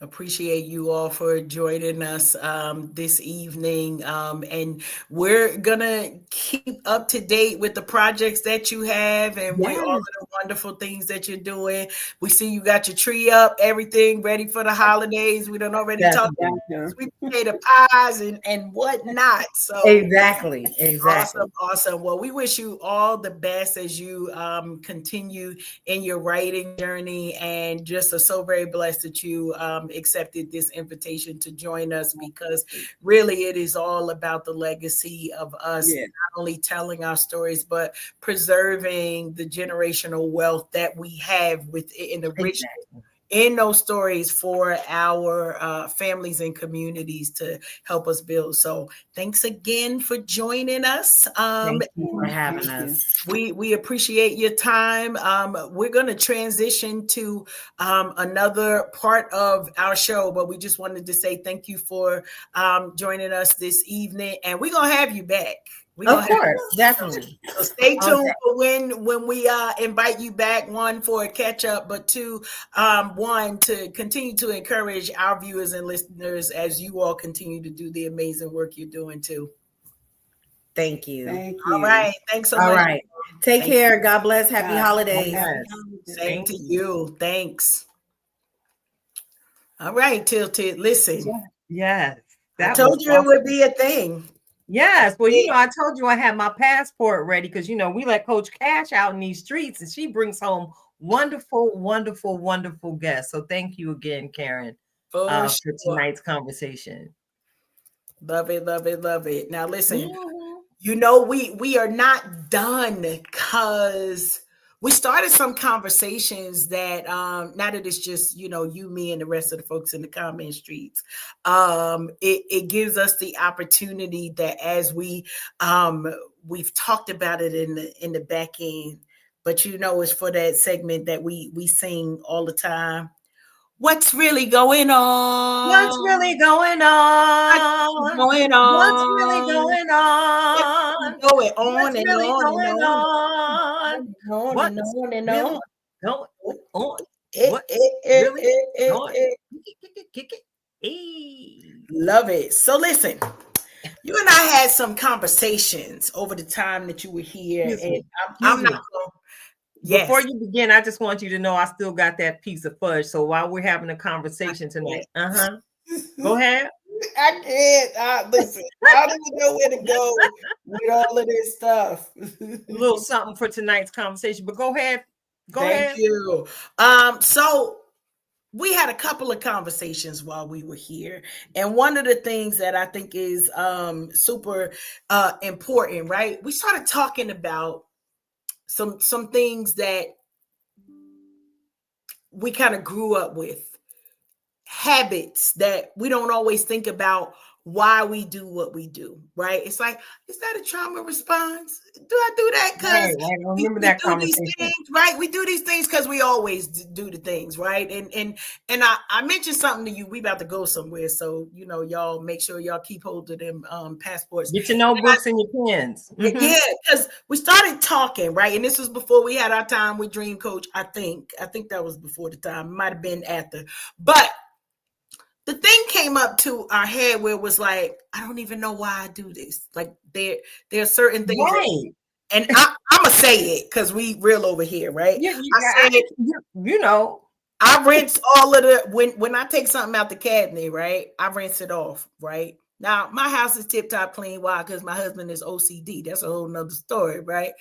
Appreciate you all for joining us this evening. And we're going to keep up to date with the projects that you have and with all of the wonderful things that you're doing. We see you got your tree up, everything ready for the holidays. We done already talked about sweet potato pies and whatnot. So Exactly. Awesome. Well, we wish you all the best as you continue in your writing journey, and just are so very blessed that you accepted this invitation to join us, because really it is all about the legacy of us, not only telling our stories, but preserving the generational wealth that we have within the richness in those stories for our families and communities to help us build. So thanks again for joining us. Thank you for having us. We appreciate your time. We're going to transition to another part of our show, but we just wanted to say thank you for joining us this evening, and we're going to have you back. Of course, definitely. So stay tuned for when we invite you back, one, for a catch up, but two, one, to continue to encourage our viewers and listeners as you all continue to do the amazing work you're doing too. Thank you. All right. Thanks so much. All right. Take care. God bless. Happy holidays. Same to you. Thanks. All right, Tilted. Listen. Yes. I told you it would be a thing. Yes. Well, I told you I had my passport ready, because, we let Coach Cash out in these streets, and she brings home wonderful, wonderful, wonderful guests. So thank you again, Karen, for tonight's conversation. Love it, love it, love it. Now, listen, we are not done, because we started some conversations that now that it's just, you, me, and the rest of the folks in the comment streets, it gives us the opportunity that as we've talked about it in the back end, but it's for that segment that we sing all the time. What's really going on? What's really going on? What's going on? What's really going on? What's going on? What's and really on going and on? What's on and really on. going on? What's really Love it. So listen, you and I had some conversations over the time that you were here, and I'm not going. Yes. Before you begin, I just want you to know I still got that piece of fudge. So while we're having a conversation tonight, go ahead. I can't. Listen, I don't even know where to go with all of this stuff. A little something for tonight's conversation, but go ahead, Go Thank ahead. you. So we had a couple of conversations while we were here, and one of the things that I think is super important, right? We started talking about some things that we kind of grew up with, habits that we don't always think about why we do what we do, right? It's like, is that a trauma response? Do I do that because Right. I remember we that do these conversation. things, right? We do these things because we always do the things, right? And I mentioned something to you. We about to go somewhere, so y'all make sure y'all keep hold of them passports. Get your notebooks and your pens. Yeah, because we started talking, right? And this was before we had our time with Dream Coach. I think that was before the time. It might have been after, but the thing came up to our head where it was like, I don't even know why I do this. Like there are certain things, Right. and I'm gonna say it because we real over here, right? I rinse all of the when I take something out the cabinet, right? I rinse it off, right? Now my house is tip top clean. Why? Because my husband is OCD. That's a whole nother story, right?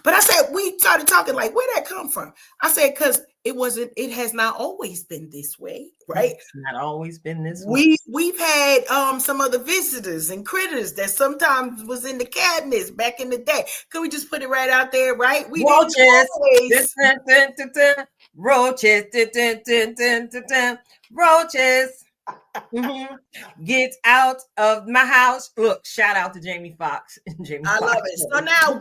But I said, we started talking like, where'd that come from? I said, because it has not always been this way, right? It's not always been this way. We've had some other visitors and critters that sometimes was in the cabinets back in the day. Could we just put it right out there, right? We Roaches. always Roaches. Get out of my house. Look, shout out to Jamie Foxx. I love it. So now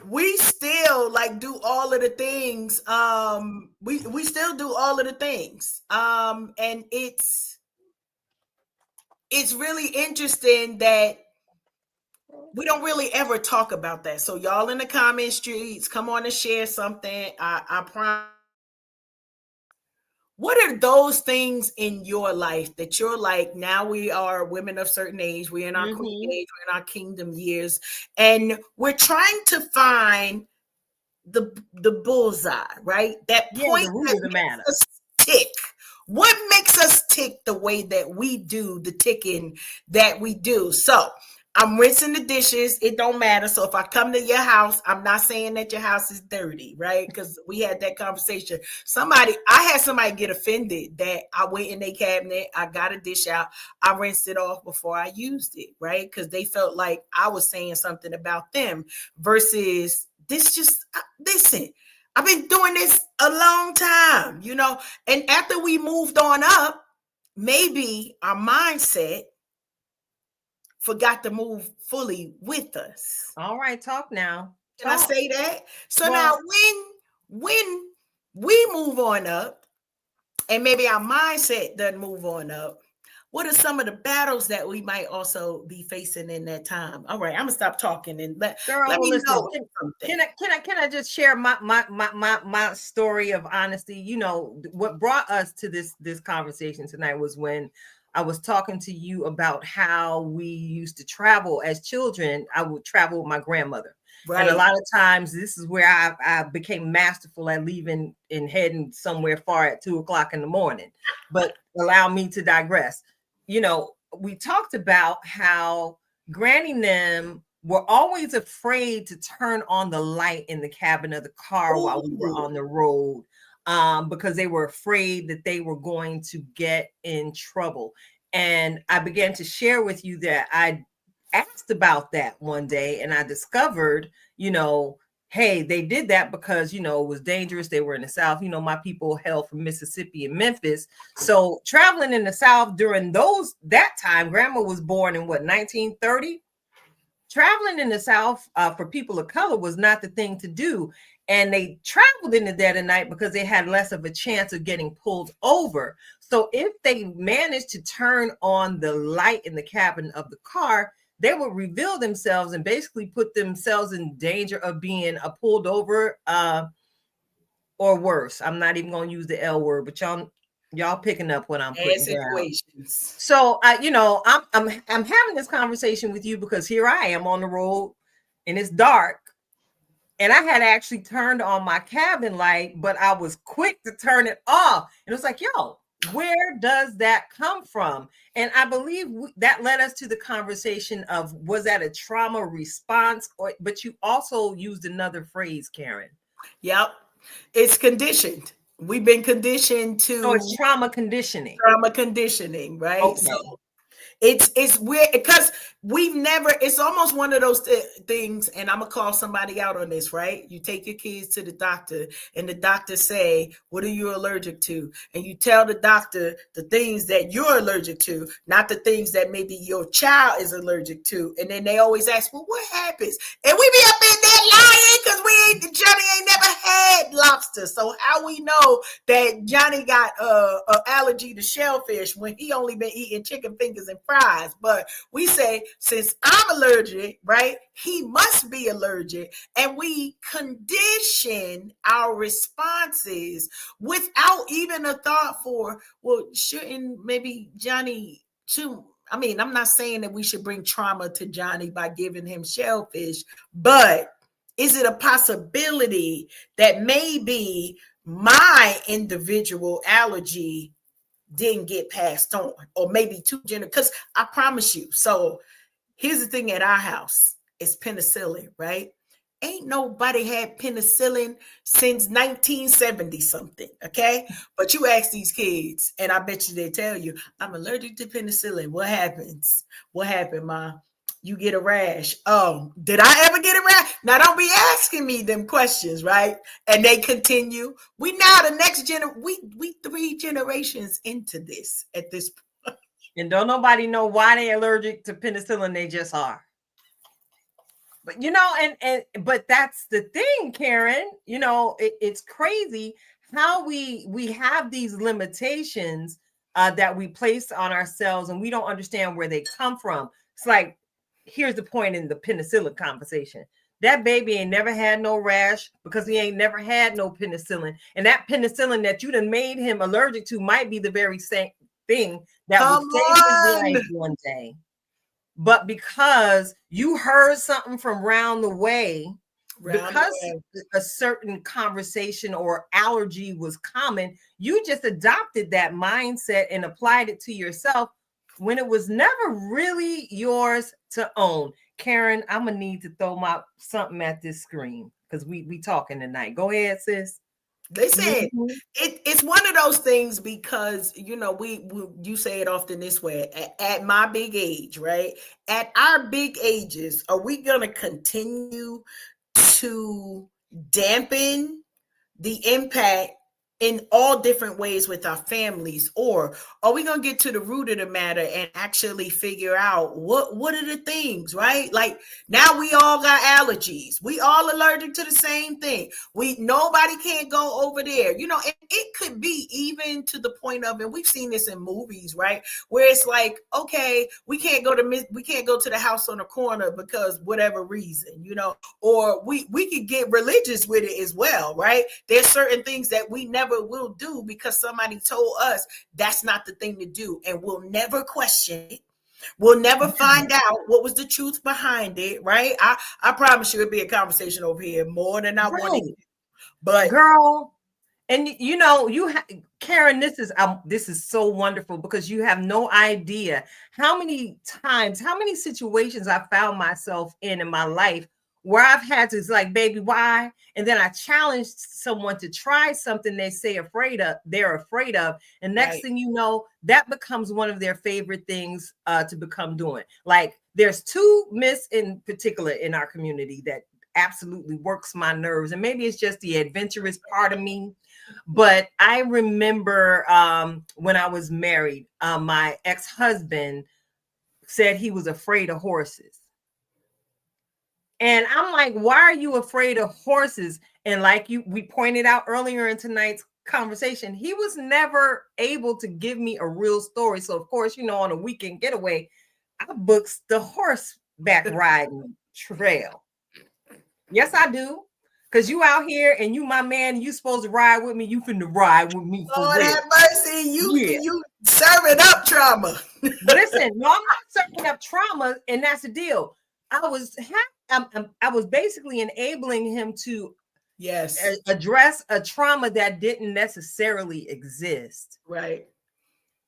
we still like do all of the things. We still do all of the things. And it's really interesting that we don't really ever talk about that. So y'all in the comment streets, come on and share something. I promise. What are those things in your life that you're like, now we are women of certain age, we're in our queen age, we're in our kingdom years, and we're trying to find the bullseye, right? That point the root that of the matter. makes us tick. What makes us tick the way that we do, the ticking that we do? So I'm rinsing the dishes. It don't matter. So if I come to your house, I'm not saying that your house is dirty, right? Because we had that conversation. I had somebody get offended that I went in their cabinet, I got a dish out, I rinsed it off before I used it, right? Because they felt like I was saying something about them versus listen, I've been doing this a long time, and after we moved on up, maybe our mindset forgot to move fully with us. All right, talk now. Can I say that? So now when we move on up and maybe our mindset doesn't move on up, what are some of the battles that we might also be facing in that time? All right, I'm gonna stop talking and let me know something. Can I just share my story of honesty? What brought us to this conversation tonight was when I was talking to you about how we used to travel as children. I would travel with my grandmother. Right. And a lot of times this is where I became masterful at leaving and heading somewhere far at 2:00 in the morning. But allow me to digress. We talked about how Granny and them were always afraid to turn on the light in the cabin of the car while we were on the road. Because they were afraid that they were going to get in trouble. And I began to share with you that I asked about that one day, and I discovered, hey, they did that because, it was dangerous. They were in the South. My people hail from Mississippi and Memphis. So traveling in the South during that time, Grandma was born in 1930? Traveling in the South for people of color was not the thing to do. And they traveled in the dead of night because they had less of a chance of getting pulled over. So if they managed to turn on the light in the cabin of the car, they would reveal themselves and basically put themselves in danger of being pulled over or worse. I'm not even going to use the L word, but y'all picking up what I'm putting down. So I'm having this conversation with you because here I am on the road and it's dark. And I had actually turned on my cabin light, but I was quick to turn it off. And it was like, yo, Where does that come from? And I believe that led us to the conversation of, was that a trauma response? But you also used another phrase, Karen. Yep. It's conditioned. We've been conditioned to. So it's trauma conditioning. Trauma conditioning, right? Okay. So it's weird because we've never, it's almost one of those things, and I'm gonna call somebody out on this, right? You take your kids to the doctor and the doctor say, what are you allergic to? And you tell the doctor the things that you're allergic to, not the things that maybe your child is allergic to. And then they always ask, well, what happens? And we be up in there lying because Johnny ain't never had lobster. So how we know that Johnny got an allergy to shellfish when he only been eating chicken fingers and fries? But we say, since I'm allergic, right, he must be allergic. And we condition our responses without even a thought for, well, shouldn't maybe Johnny too. I mean, I'm not saying that we should bring trauma to Johnny by giving him shellfish, but is it a possibility that maybe my individual allergy didn't get passed on, or maybe two generations? Because I promise you. So here's the thing at our house, it's penicillin, right? Ain't nobody had penicillin since 1970 something, okay? But you ask these kids, and I bet you they tell you, I'm allergic to penicillin. What happens? What happened, Ma? You get a rash. Oh, did I ever get a rash? Now don't be asking me them questions, right? And they continue. We now the next we 3 generations into this at this point. And don't nobody know why they allergic to penicillin. They just are. But you know, but that's the thing, Karen. You know, it's crazy how we have these limitations that we place on ourselves, and we don't understand where they come from. It's like, here's the point in the penicillin conversation. That baby ain't never had no rash because he ain't never had no penicillin. And that penicillin that you done made him allergic to might be the very same thing that will save his life one day. But because you heard something from round the way, because a certain conversation or allergy was common, you just adopted that mindset and applied it to yourself when it was never really yours to own. Karen, I'm gonna need to throw something at this screen because we talking tonight. Go ahead, sis. Listen, it's one of those things because, you know, you say it often this way, at my big age, right? At our big ages, are we going to continue to dampen the impact in all different ways with our families, or are we going to get to the root of the matter and actually figure out what are the things, right? Like now we all got allergies. We all allergic to the same thing. Nobody can't go over there, you know, and it could be even to the point of, and we've seen this in movies, right? Where it's like, okay, we can't go to the house on the corner because whatever reason, you know, or we could get religious with it as well, right? There's certain things that we never will do because somebody told us that's not the thing to do, and we'll never question it. We'll never find out what was the truth behind it, right? I promise you it'll be a conversation over here more than I want to. But girl, and you know, Karen, this is so wonderful because you have no idea how many situations I found myself in my life where I've had to, like, baby, why? And then I challenged someone to try something they're afraid of. And next thing you know, that becomes one of their favorite things to become doing. Like, there's 2 myths in particular in our community that absolutely works my nerves. And maybe it's just the adventurous part of me. But I remember when I was married, my ex-husband said he was afraid of horses. And I'm like, why are you afraid of horses? And like we pointed out earlier in tonight's conversation, he was never able to give me a real story. So of course, you know, on a weekend getaway, I booked the horseback riding trail. Yes, I do. Because you out here and you my man, you supposed to ride with me. You finna ride with me. Lord have mercy. You serving up trauma. Listen, no, I'm not serving up trauma, and that's the deal. I was basically enabling him to address a trauma that didn't necessarily exist. Right.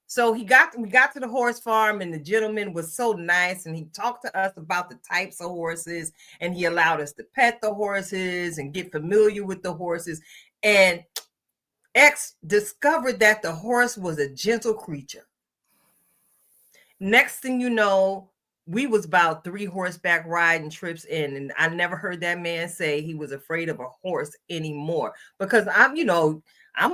So we got to the horse farm, and the gentleman was so nice, and he talked to us about the types of horses, and he allowed us to pet the horses and get familiar with the horses. And X discovered that the horse was a gentle creature. Next thing you know, we was about 3 horseback riding trips in, and I never heard that man say he was afraid of a horse anymore. Because I'm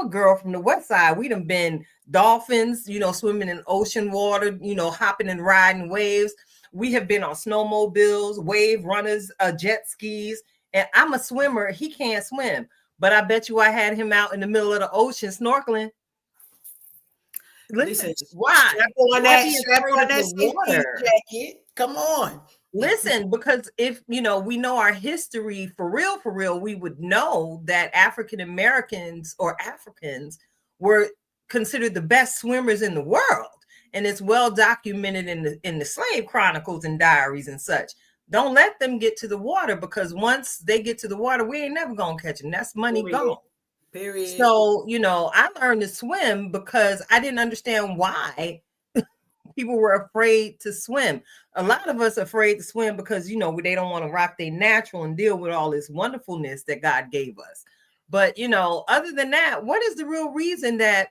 a girl from the West Side. We done been dolphins, swimming in ocean water, hopping and riding waves. We have been on snowmobiles, wave runners, jet skis, and I'm a swimmer. He can't swim, but I bet you I had him out in the middle of the ocean snorkeling. Listen, why? Strap on that safety jacket. Come on. Listen, because if we know our history for real, we would know that African Americans or Africans were considered the best swimmers in the world, and it's well documented in the slave chronicles and diaries and such. Don't let them get to the water, because once they get to the water, we ain't never gonna catch them. That's money gone. Period. So I learned to swim because I didn't understand why people were afraid to swim. A lot of us are afraid to swim because, they don't want to rock their natural and deal with all this wonderfulness that God gave us. But, other than that, what is the real reason that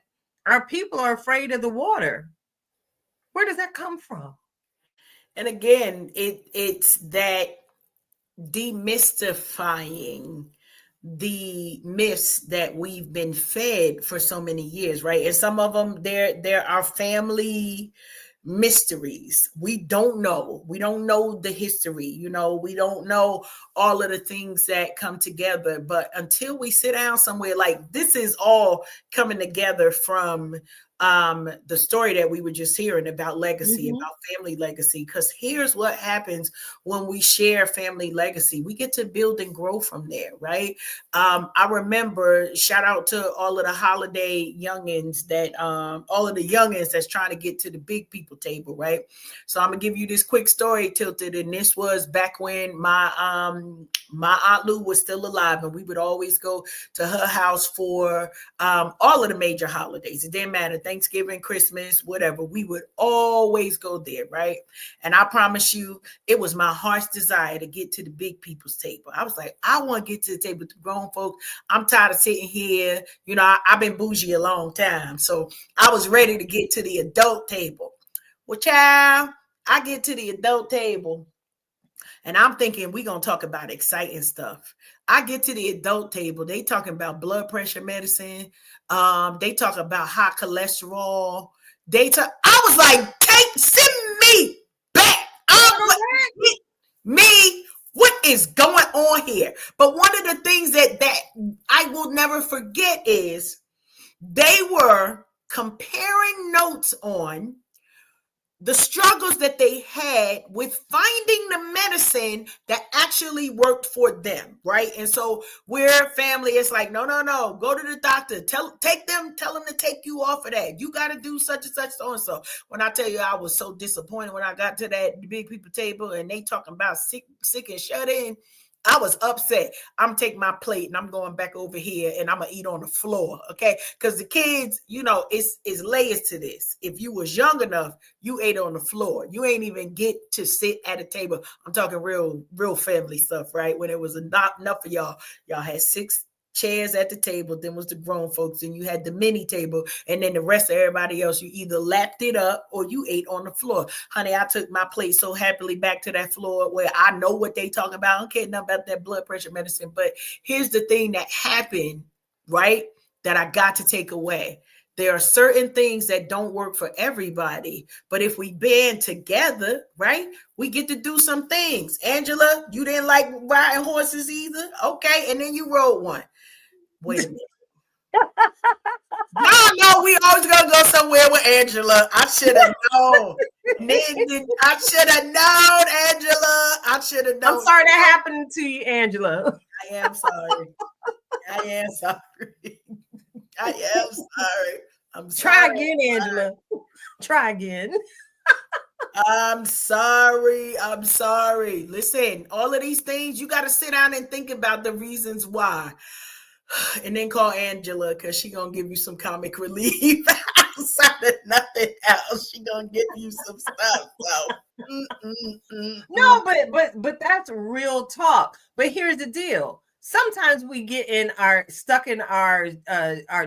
our people are afraid of the water? Where does that come from? And again, it's that demystifying the myths that we've been fed for so many years, right? And some of them, there are family mysteries. We don't know the history, we don't know all of the things that come together. But until we sit down somewhere, like this is all coming together from the story that we were just hearing about legacy, about family legacy. Because here's what happens when we share family legacy. We get to build and grow from there, right? I remember, shout out to all of the holiday youngins all of the youngins that's trying to get to the big people table, right? So I'm gonna give you this quick story, Tilted, and this was back when my Aunt Lou was still alive, and we would always go to her house for all of the major holidays. It didn't matter. Thanksgiving, Christmas, whatever, we would always go there, right? And I promise you, it was my heart's desire to get to the big people's table. I was like, I want to get to the table with the grown folks. I'm tired of sitting here. I've been bougie a long time. So I was ready to get to the adult table. Well, child, I get to the adult table, and I'm thinking we're going to talk about exciting stuff. I get to the adult table. They talking about blood pressure medicine. They talk about high cholesterol. I was like, send me back. Me, what is going on here? But one of the things that I will never forget is they were comparing notes on the struggles that they had with finding the medicine that actually worked for them, right? And so we're family. It's like, no, go to the doctor. Tell them to take you off of that. You got to do such and such, so and so. When I tell you, I was so disappointed when I got to that big people table and they talking about sick and shut in. I was upset. I'm taking my plate and I'm going back over here and I'm going to eat on the floor, okay? Because the kids, it's layers to this. If you was young enough, you ate on the floor. You ain't even get to sit at a table. I'm talking real family stuff, right? When it was not enough for y'all. Y'all had 6 chairs at the table, then was the grown folks, and you had the mini table, and then the rest of everybody else, you either lapped it up or you ate on the floor. Honey, I took my plate so happily back to that floor where I know what they talking about. I don't care nothing about that blood pressure medicine. But here's the thing that happened, right, that I got to take away. There are certain things that don't work for everybody, but if we band together, right, we get to do some things. Angela, you didn't like riding horses either? Okay, and then you rode one. Wait a minute. No, we always gonna go somewhere with Angela. I should have known. I should have known, Angela. I should have known. I'm sorry that happened to you, Angela. I am sorry. I'm sorry. Try again, Angela. Try again. I'm sorry. Listen, all of these things, you got to sit down and think about the reasons why. And then call Angela because she's going to give you some comic relief. outside of nothing else, she gonna give you some stuff. So No, but that's real talk. But here's the deal. Sometimes we get stuck in our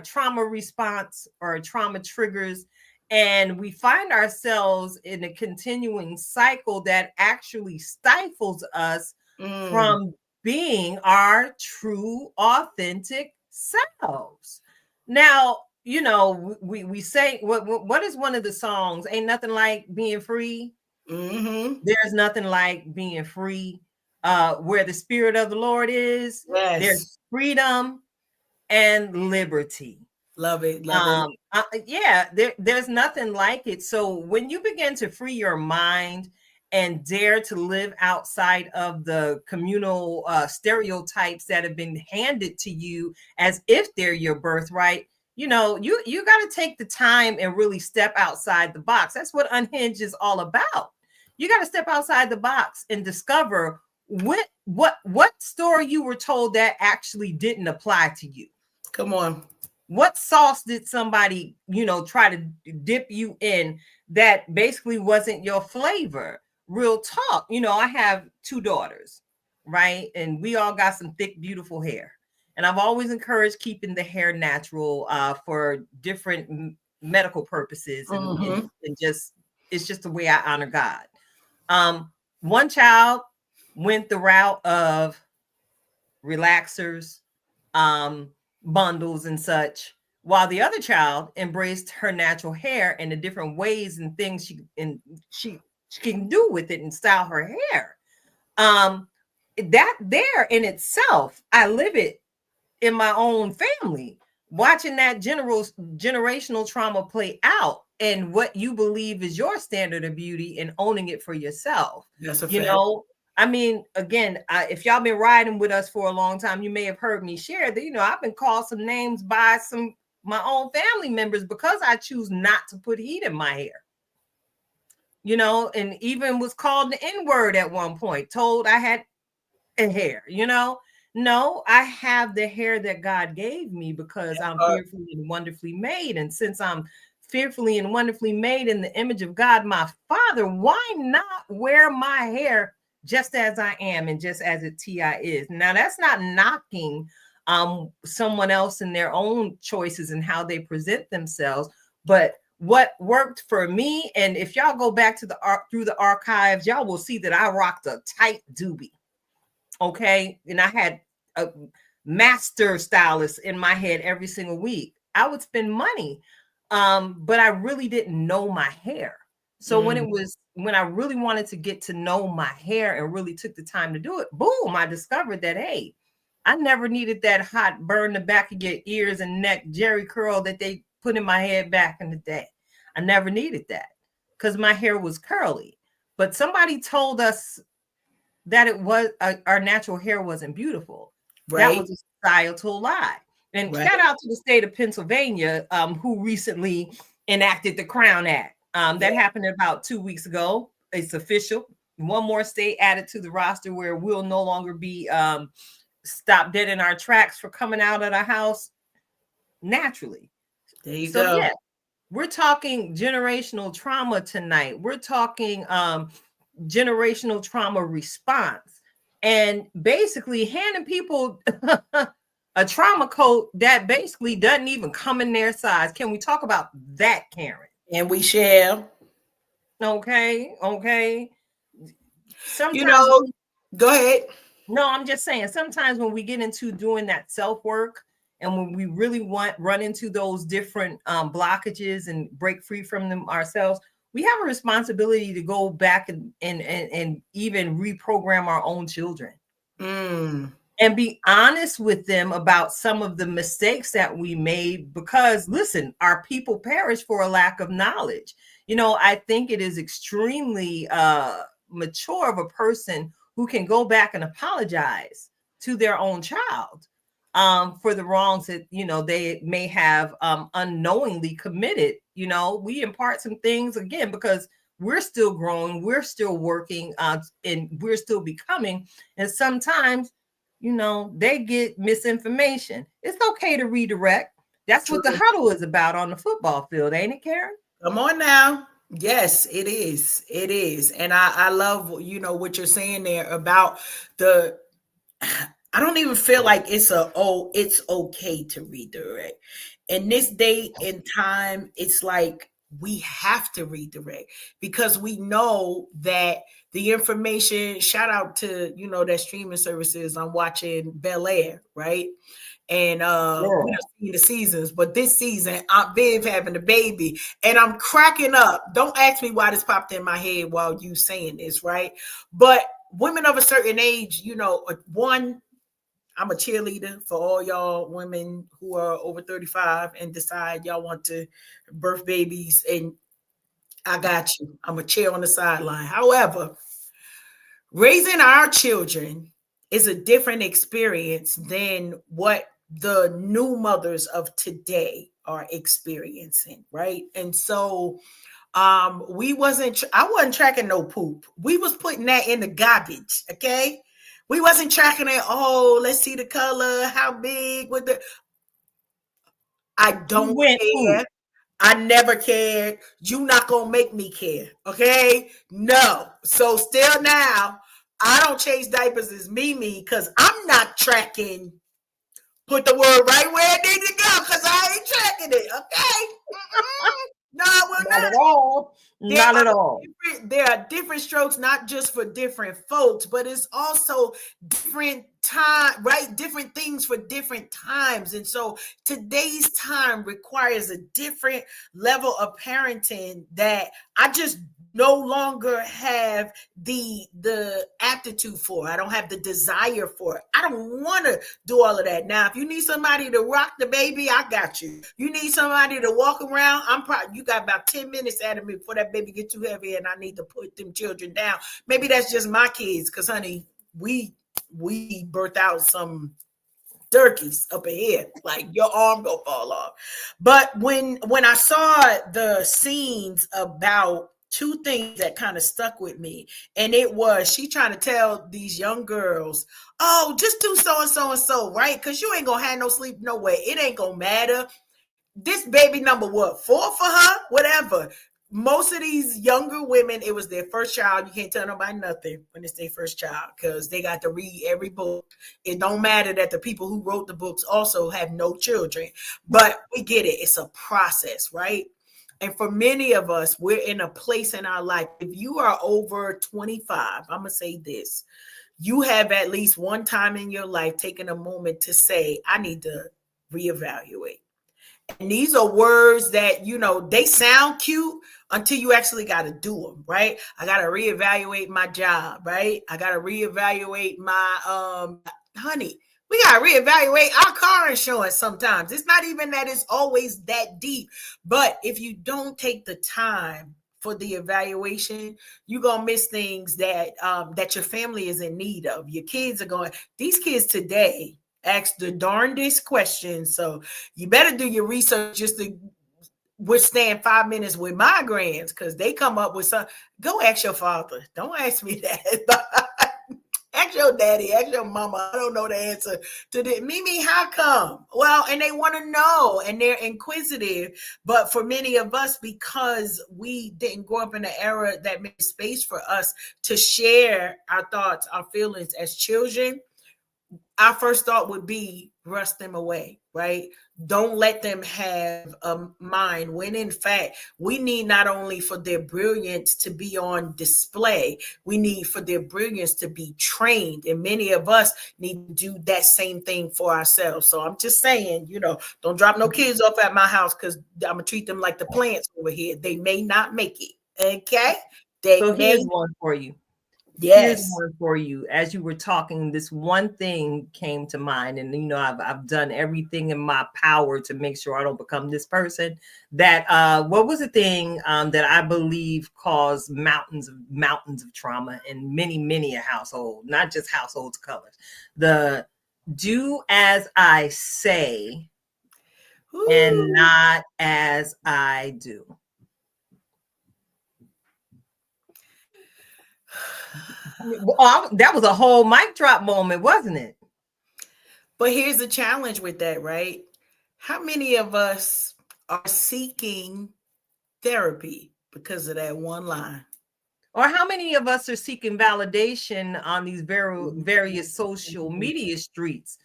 trauma response or trauma triggers, and we find ourselves in a continuing cycle that actually stifles us from being our true, authentic selves. Now, you know, we say what is one of the songs? Ain't nothing like being free. There's nothing like being free. Where the spirit of the Lord is, there's freedom and liberty. Love it. Love it. There's nothing like it. So when you begin to free your mind and dare to live outside of the communal stereotypes that have been handed to you as if they're your birthright, you know, you got to take the time and really step outside the box. That's what Unhinged is all about. You got to step outside the box and discover what story you were told that actually didn't apply to you. Come on. What sauce did somebody, you know, try to dip you in that basically wasn't your flavor? Real talk. You know, I have 2 daughters, right? And we all got some thick, beautiful hair. And I've always encouraged keeping the hair natural for different medical purposes. And just, it's just the way I honor God. One child went the route of relaxers, bundles and such, while the other child embraced her natural hair and the different ways and things she can do with it and style her hair. That there in itself, I live it in my own family, watching that generational trauma play out and what you believe is your standard of beauty and owning it for yourself. That's a fact. You know, I mean, again, if y'all been riding with us for a long time, you may have heard me share that, you know, I've been called some names by my own family members because I choose not to put heat in my hair. You know, and even was called the N-word at one point, told I had a hair, you know. No, I have the hair that God gave me because I'm fearfully and wonderfully made. And since I'm fearfully and wonderfully made in the image of God, my Father, why not wear my hair just as I am and just as it TI is? Now, that's not knocking someone else and their own choices and how they present themselves, but what worked for me, and if y'all go back to through the archives, y'all will see that I rocked a tight doobie. Okay, and I had a master stylist in my head every single week. I would spend money, but I really didn't know my hair. So when I really wanted to get to know my hair and really took the time to do it, boom, I discovered that, hey, I never needed that hot burn the back of your ears and neck Jerry curl that they put in my head back in the day. I never needed that because my hair was curly. But somebody told us that it was our natural hair wasn't beautiful. Right. That was a societal lie. And shout out to the state of Pennsylvania, who recently enacted the Crown Act. That happened about 2 weeks ago. It's official. One more state added to the roster where we'll no longer be stopped dead in our tracks for coming out of the house naturally. There you go. Yeah, we're talking generational trauma tonight. We're talking generational trauma response, and basically handing people a trauma code that basically doesn't even come in their size. Can we talk about that, Karen? And we shall. Okay. Sometimes, you know, go ahead. No, I'm just saying, sometimes when we get into doing that self-work and when we really run into those different blockages and break free from them ourselves, we have a responsibility to go back and even reprogram our own children and be honest with them about some of the mistakes that we made, because listen, our people perish for a lack of knowledge. You know, I think it is extremely mature of a person who can go back and apologize to their own child for the wrongs that, you know, they may have unknowingly committed. You know, we impart some things again because we're still growing, we're still working, and we're still becoming. And sometimes, you know, they get misinformation. It's okay to redirect. That's what the huddle is about on the football field, ain't it, Karen? Come on now. Yes, it is. It is. And I love, you know, what you're saying there about the, I don't even feel like it's it's okay to redirect. In this day and time, it's like we have to redirect because we know that the information, shout out to, you know, that streaming services. I'm watching Bel Air, right? And we have seen the seasons, but this season Aunt Viv having a baby, and I'm cracking up. Don't ask me why this popped in my head while you saying this, right? But women of a certain age, you know, one, I'm a cheerleader for all y'all women who are over 35 and decide y'all want to birth babies, and I got you. I'm a cheer on the sideline. However, raising our children is a different experience than what the new mothers of today are experiencing, right? And so I wasn't tracking no poop. We was putting that in the garbage, okay? We wasn't tracking it. Oh, let's see the color, how big with the. I don't care. I never cared. You not gonna make me care, okay? No. So still now, I don't change diapers as Mimi because I'm not tracking. Put the word right where it needs to go because I ain't tracking it, okay? No, I will not. Not at all. Not at all. There are different strokes, not just for different folks, but it's also different time, right? Different things for different times. And so today's time requires a different level of parenting that I just no longer have the aptitude for. I don't have the desire for it. I don't want to do all of that. Now, if you need somebody to rock the baby, I got you. You need somebody to walk around, you got about 10 minutes out of me before that baby get too heavy and I need to put them children down. Maybe that's just my kids, because honey, we birthed out some turkeys up ahead, like your arm go fall off. But when I saw the scenes about two things that kind of stuck with me, and it was she trying to tell these young girls, oh, just do so and so and so, right? Because you ain't gonna have no sleep no way. It ain't gonna matter. This baby number what, 4 for her, whatever. Most of these younger women, it was their first child. You can't tell nobody nothing when it's their first child because they got to read every book. It don't matter that the people who wrote the books also have no children, but we get it. It's a process, right? And for many of us, we're in a place in our life. If you are over 25, I'm going to say this. You have at least one time in your life taken a moment to say, I need to reevaluate. And these are words that, you know, they sound cute until you actually got to do them, right? I got to reevaluate my job, right? I got to reevaluate my, honey, we got to reevaluate our car insurance sometimes. It's not even that it's always that deep. But if you don't take the time for the evaluation, you're going to miss things that that your family is in need of. Your kids are going, these kids today ask the darndest questions. So you better do your research just to withstand 5 minutes with migraines, because they come up with some. Go ask your father. Don't ask me that. Ask your daddy, ask your mama. I don't know the answer to that. Mimi, how come? Well, and they want to know, and they're inquisitive. But for many of us, because we didn't grow up in an era that made space for us to share our thoughts, our feelings as children, our first thought would be brush them away, right? Don't let them have a mind, when in fact, we need not only for their brilliance to be on display, we need for their brilliance to be trained. And many of us need to do that same thing for ourselves. So I'm just saying, you know, don't drop no kids off at my house, because I'm going to treat them like the plants over here. They may not make it, okay? Here's one for you. Yes. Here's one for you. As you were talking, this one thing came to mind, and you know, I've done everything in my power to make sure I don't become this person. That what was the thing that I believe caused mountains of trauma in many a household, not just households colors. The do as I say and not as I do. That was a whole mic drop moment, wasn't it? But here's the challenge with that, right? How many of us are seeking therapy because of that one line? Or how many of us are seeking validation on these various social media streets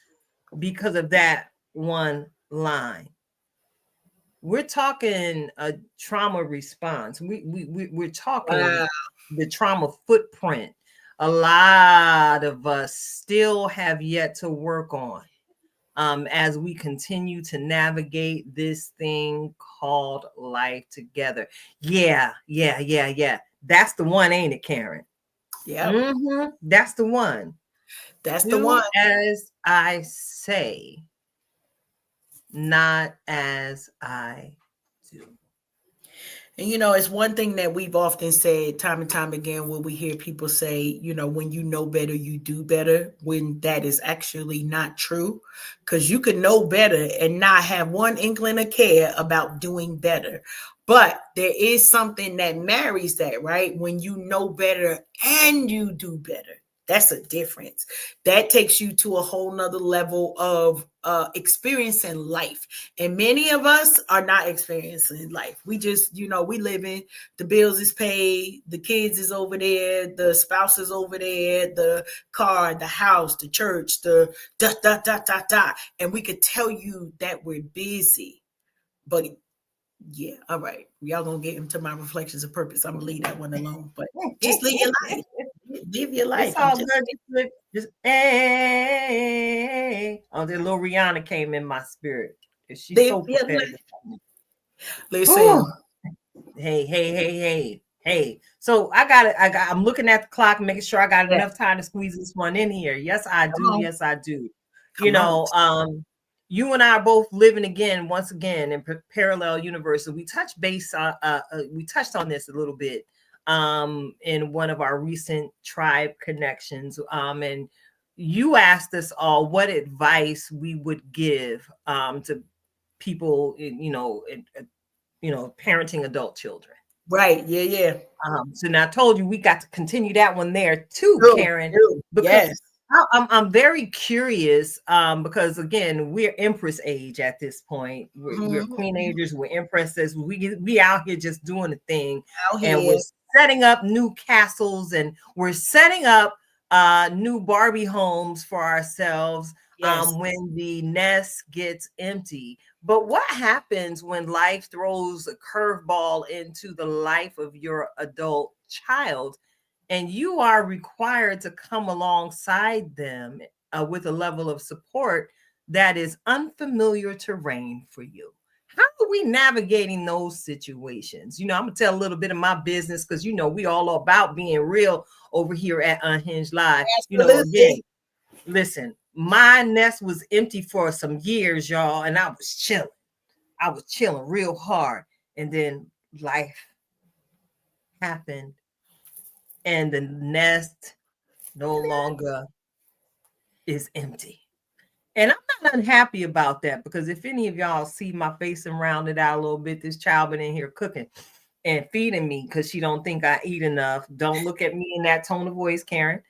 because of that one line? We're talking a trauma response. We're talking the trauma footprint. A lot of us still have yet to work on as we continue to navigate this thing called life together. Yeah. That's the one, ain't it, Karen? Yeah. That's the one. That's the one. As I say, not as I do. And, you know, it's one thing that we've often said time and time again when we hear people say, you know, when you know better, you do better, when that is actually not true. Because you can know better and not have one inkling of care about doing better. But there is something that marries that, right? When you know better and you do better. That's a difference. That takes you to a whole nother level of experiencing life. And many of us are not experiencing life. We just, you know, we living, the bills is paid, the kids is over there, the spouse is over there, the car, the house, the church, the da. And we could tell you that we're busy. But yeah, all right. Y'all gonna get into my reflections of purpose. I'm gonna leave that one alone. But just live your life. Live your life. It's all good. Just hey. Oh, the little Rihanna came in my spirit. She's so prepared. Listen. Hey. So I'm looking at the clock, making sure I got enough time to squeeze this one in here. Yes, I do. Yes, I do. You know, you and I are both living once again in parallel universes. We touched on this a little bit in one of our recent tribe connections. And you asked us all what advice we would give to people, parenting adult children. Right. Yeah. So now I told you we got to continue that one there too, Karen. Yes. I'm very curious because again, we're Empress age at this point. We're queenagers, we're empresses. We out here just doing the thing, and we're setting up new castles, and we're setting up new Barbie homes for ourselves when the nest gets empty. But what happens when life throws a curveball into the life of your adult child? And you are required to come alongside them with a level of support that is unfamiliar terrain for you. How are we navigating those situations? You know, I'm going to tell a little bit of my business because, you know, we all about being real over here at Unhinged Live. Absolutely. You know, again, listen, my nest was empty for some years, y'all, and I was chilling. I was chilling real hard. And then life happened. And the nest no longer is empty. And I'm not unhappy about that because if any of y'all see my face and round it out a little bit, this child been in here cooking and feeding me because she don't think I eat enough. Don't look at me in that tone of voice, Karen.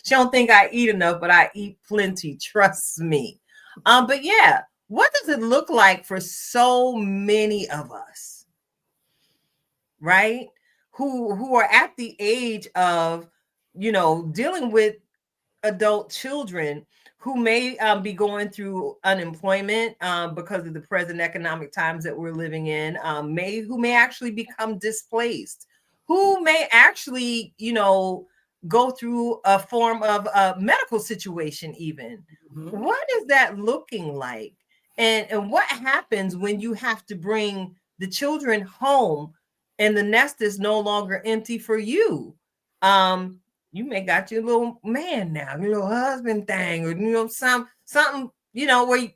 She don't think I eat enough, but I eat plenty. Trust me. But yeah, what does it look like for so many of us? Right? Who are at the age of, you know, dealing with adult children who may be going through unemployment because of the present economic times that we're living in, who may actually become displaced, who may actually, you know, go through a form of a medical situation even. What is that looking like? And what happens when you have to bring the children home and the nest is no longer empty for you? You may got your little man now, your little husband thing, or you know, something, you know, where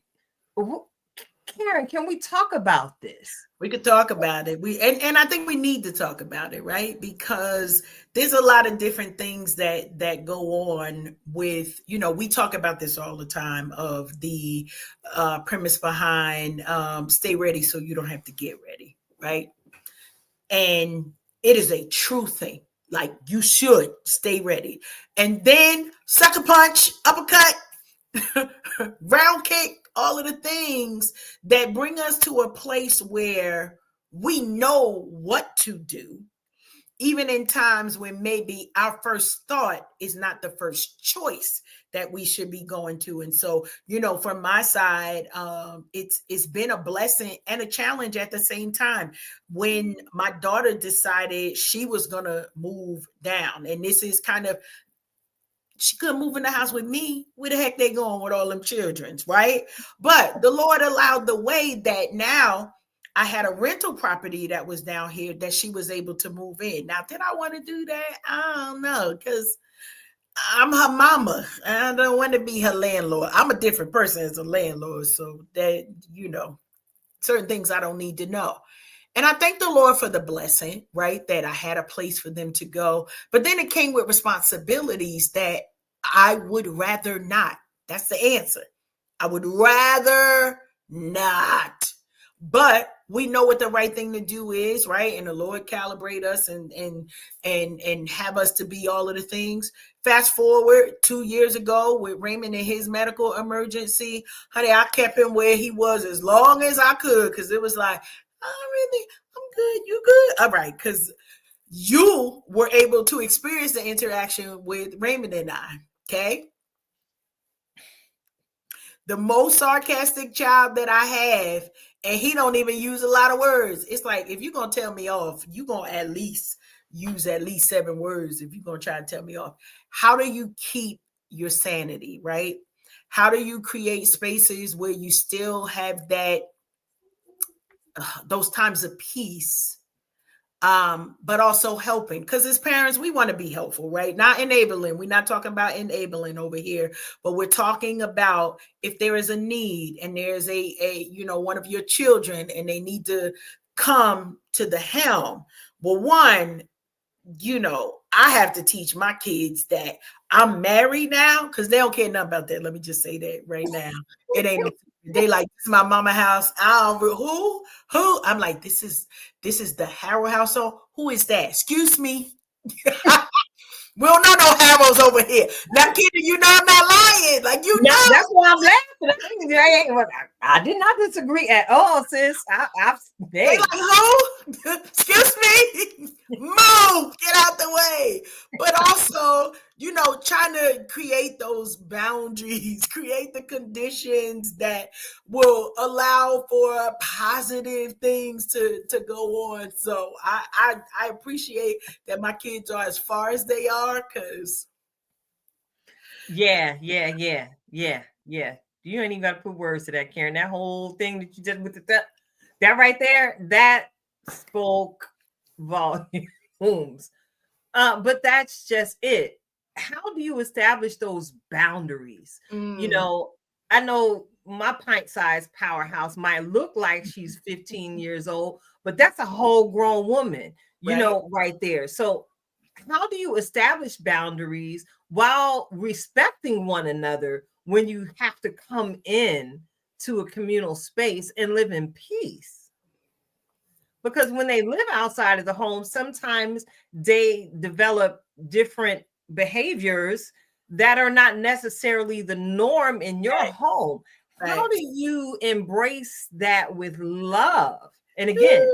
Karen, can we talk about this? We could talk about it. And I think we need to talk about it, right? Because there's a lot of different things that go on with, you know, we talk about this all the time of the premise behind stay ready so you don't have to get ready, right? And it is a true thing. Like, you should stay ready. And then sucker punch, uppercut, round kick, all of the things that bring us to a place where we know what to do, even in times when maybe our first thought is not the first choice that we should be going to. And so, from my side, it's been a blessing and a challenge at the same time. When my daughter decided she was going to move down, and this is kind of, she couldn't move in the house with me. Where the heck they going with all them children's, right? But the Lord allowed the way that now I had a rental property that was down here that she was able to move in. Now, did I want to do that? I don't know, because I'm her mama. I don't want to be her landlord. I'm a different person as a landlord. So that, certain things I don't need to know. And I thank the Lord for the blessing, right? That I had a place for them to go. But then it came with responsibilities that I would rather not. That's the answer. I would rather not. But we know what the right thing to do is, right? And the Lord calibrate us and have us to be all of the things. Fast forward 2 years ago with Raymond and his medical emergency, honey, I kept him where he was as long as I could, because it was like, I'm good. You good? All right. Because you were able to experience the interaction with Raymond and I. Okay. The most sarcastic child that I have, and he don't even use a lot of words. It's like, if you're going to tell me off, you're going to at least use at least 7 words if you're going to try to tell me off. How do you keep your sanity, right? How do you create spaces where you still have that, those times of peace, but also helping? Because as parents, we want to be helpful, right? Not enabling. We're not talking about enabling over here, but we're talking about if there is a need and there's a one of your children and they need to come to the helm. Well, one, I have to teach my kids that I'm married now, because they don't care nothing about that. Let me just say that right now. It ain't no, they like, this is my mama house. Who? I'm like, this is the Harrow household. Who is that? Excuse me. We don't know no Harrows over here. Now, Kitty, I'm not lying. Like, That's why I'm laughing. I did not disagree at all, sis. They like, who? Excuse me. Move, get out the way. But also, trying to create those boundaries, create the conditions that will allow for positive things to go on. So I appreciate that my kids are as far as they are, because Yeah. You ain't even got to put words to that, Karen. That whole thing that you did with that right there, that spoke volumes. But that's just it. How do you establish those boundaries? I know my pint-sized powerhouse might look like she's 15 years old, but that's a whole grown woman, right there. So how do you establish boundaries while respecting one another when you have to come in to a communal space and live in peace? Because when they live outside of the home, sometimes they develop different behaviors that are not necessarily the norm in your home. How do you embrace that with love? And again,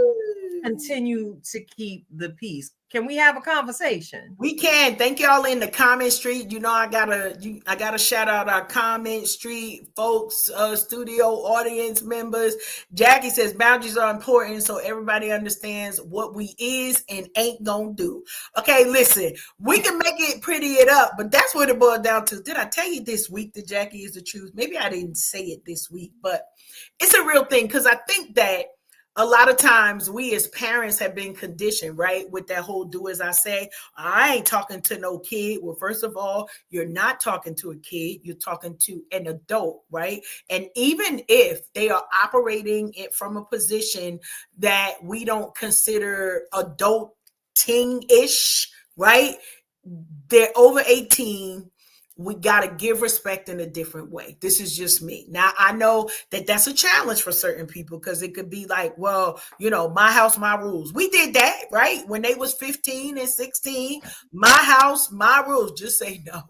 continue to keep the peace. Can we have a conversation? We can. Thank y'all in the comment street. I gotta shout out our comment street folks, studio audience members. Jackie says boundaries are important so everybody understands what we is and ain't gonna do. Okay, listen, we can make it pretty it up, but that's what it boiled down to. Did I tell you this week that Jackie is the truth? Maybe I didn't say it this week, but it's a real thing, because I think that a lot of times we as parents have been conditioned, right, with that whole do as I say. I ain't talking to no kid. Well, first of all, you're not talking to a kid. You're talking to an adult, right? And even if they are operating it from a position that we don't consider adulting-ish, right? They're over 18. We got to give respect in a different way. This is just me. Now, I know that that's a challenge for certain people, because it could be like, well, my house, my rules. We did that, right? When they was 15 and 16, my house, my rules. Just say no.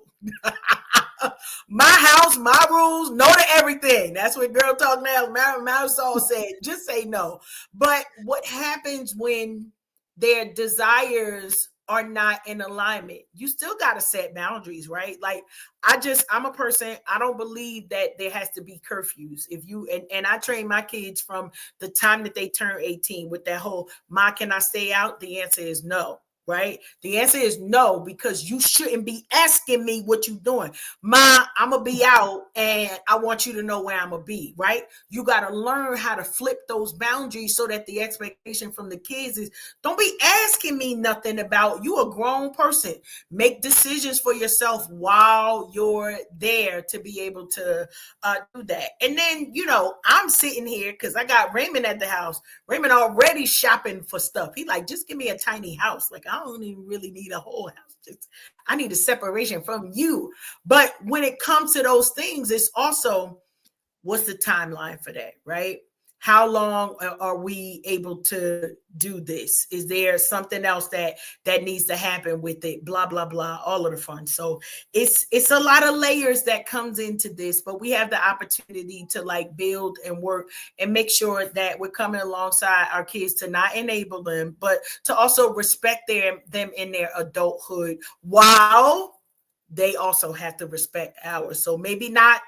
My house, my rules, no to everything. That's what Girl Talk Now, Marisol said. Just say no. But what happens when their desires are not in alignment? You still got to set boundaries, right? Like I'm a person, I don't believe that there has to be curfews. If you, and I train my kids from the time that they turn 18 with that whole, Ma, can I stay out? The answer is no. Right? The answer is no, because you shouldn't be asking me what you're doing. Ma, I'm going to be out and I want you to know where I'm going to be, right? You got to learn how to flip those boundaries so that the expectation from the kids is, don't be asking me nothing about you, a grown person. Make decisions for yourself while you're there to be able to do that. And then, I'm sitting here because I got Raymond at the house. Raymond already shopping for stuff. He like, just give me a tiny house. Like, I don't even really need a whole house. I need a separation from you. But when it comes to those things, it's also, what's the timeline for that, right? How long are we able to do this? Is there something else that needs to happen with it? Blah, blah, blah, all of the fun. So it's a lot of layers that comes into this, but we have the opportunity to like build and work and make sure that we're coming alongside our kids to not enable them, but to also respect them in their adulthood while they also have to respect ours. So maybe not,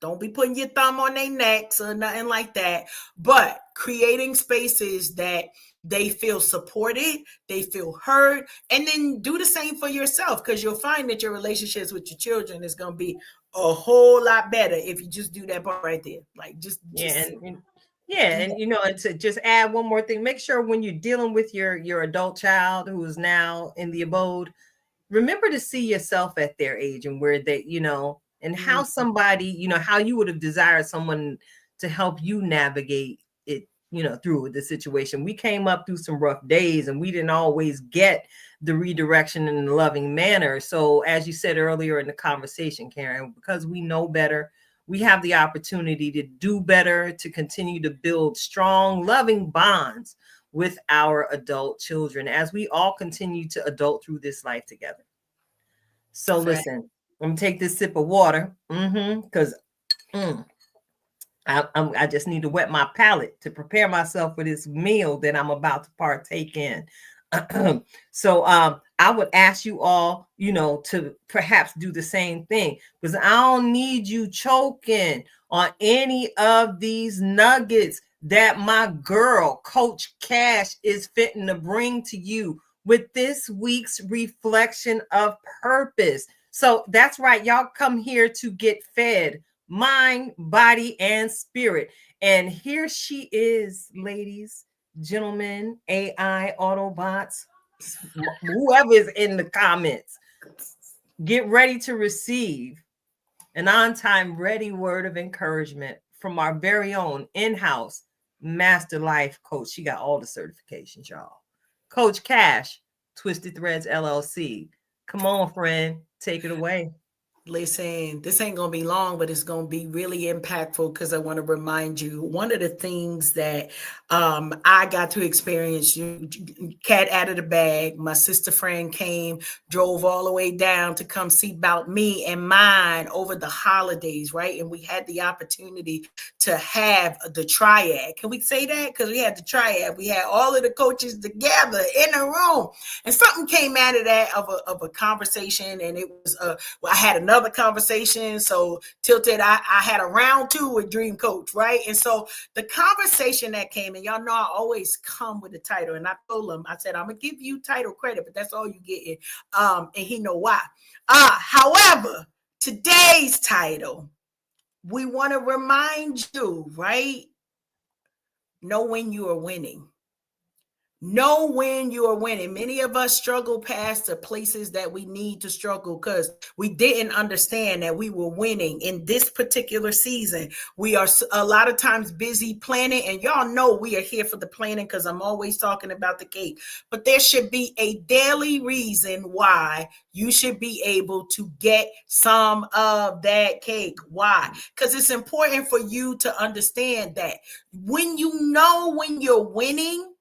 don't be putting your thumb on their necks or nothing like that, but creating spaces that they feel supported, they feel heard, and then do the same for yourself, because you'll find that your relationships with your children is going to be a whole lot better if you just do that part right there. Like just and to just add one more thing, make sure when you're dealing with your adult child who is now in the abode, remember to see yourself at their age and where they, and how somebody, how you would have desired someone to help you navigate it, through the situation. We came up through some rough days and we didn't always get the redirection in a loving manner. So as you said earlier in the conversation, Karen, because we know better, we have the opportunity to do better, to continue to build strong, loving bonds with our adult children as we all continue to adult through this life together. So listen, I'm gonna take this sip of water, because I just need to wet my palate to prepare myself for this meal that I'm about to partake in. So I would ask you all, to perhaps do the same thing, because I don't need you choking on any of these nuggets that my girl, Coach Cash, is fitting to bring to you with this week's reflection of purpose. So that's right. Y'all come here to get fed, mind, body, and spirit. And here she is, ladies, gentlemen, AI, Autobots, whoever is in the comments. Get ready to receive an on-time, ready word of encouragement from our very own in-house master life coach. She got all the certifications, y'all. Coach Cash, Twisted Threads LLC. Come on, friend. Take it away. Listen, this ain't going to be long, but it's going to be really impactful, because I want to remind you, one of the things that I got to experience, cat out of the bag, my sister friend came, drove all the way down to come see about me and mine over the holidays, right? And we had the opportunity to have the triad. Can we say that? Because we had the triad. We had all of the coaches together in a room. And something came out of that, of a conversation, and it was, I had another conversation. So Tilted, I had a round 2 with Dream Coach, right? And so the conversation that came, and y'all know I always come with the title, and I told him, I said, I'm gonna give you title credit, but that's all you get. And he know why. However, today's title, we want to remind you, right? Know when you are winning. Know when you are winning. Many of us struggle past the places that we need to struggle because we didn't understand that we were winning in this particular season. We are a lot of times busy planning, and y'all know we are here for the planning because I'm always talking about the cake. But there should be a daily reason why you should be able to get some of that cake. Why? Because it's important for you to understand that when you know when you're winning,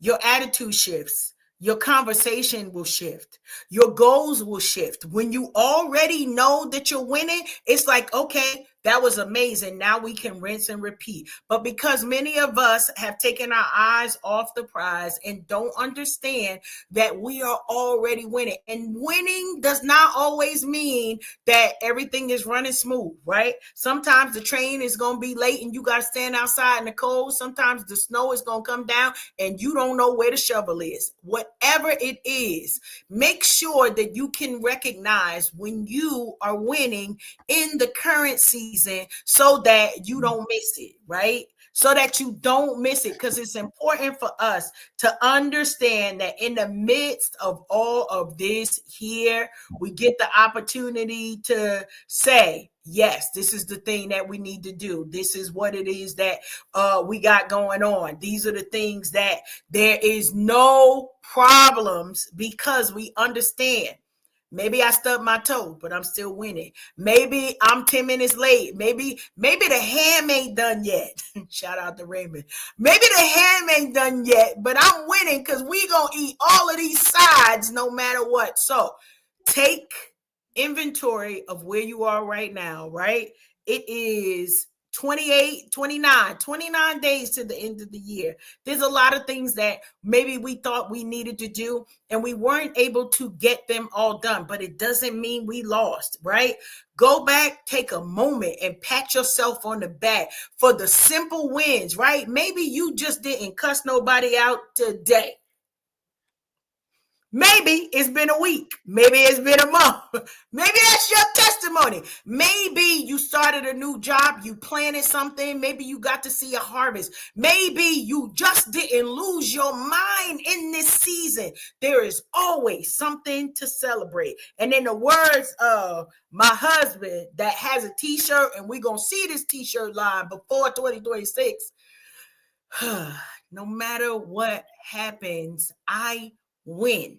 your attitude shifts. your conversation will shift. Your goals will shift. When you already know that you're winning, it's like, okay, that was amazing. Now we can rinse and repeat. But because many of us have taken our eyes off the prize and don't understand that we are already winning. And winning does not always mean that everything is running smooth, right? Sometimes the train is going to be late and you got to stand outside in the cold. Sometimes the snow is going to come down and you don't know where the shovel is. Whatever it is, make sure that you can recognize when you are winning in the current season so that you don't miss it, right? So that you don't miss it, because it's important for us to understand that in the midst of all of this here, we get the opportunity to say, yes, this is the thing that we need to do. This is what it is that we got going on. These are the things that there is no problems, because we understand. Maybe I stubbed my toe, but I'm still winning. Maybe I'm 10 minutes late. Maybe the ham ain't done yet. Shout out to Raymond. Maybe the ham ain't done yet, but I'm winning because we gonna eat all of these sides no matter what. So take inventory of where you are right now, right? It is 29 days to the end of the year. There's a lot of things that maybe we thought we needed to do and we weren't able to get them all done, but it doesn't mean we lost, right? Go back, take a moment and pat yourself on the back for the simple wins, right? Maybe you just didn't cuss nobody out today. Maybe it's been a week. Maybe it's been a month. Maybe that's your testimony. Maybe you started a new job. You planted something. Maybe you got to see a harvest. Maybe you just didn't lose your mind in this season. There is always something to celebrate. And in the words of my husband that has a t-shirt, and we're going to see this t-shirt line before 2026. No matter what happens, I win.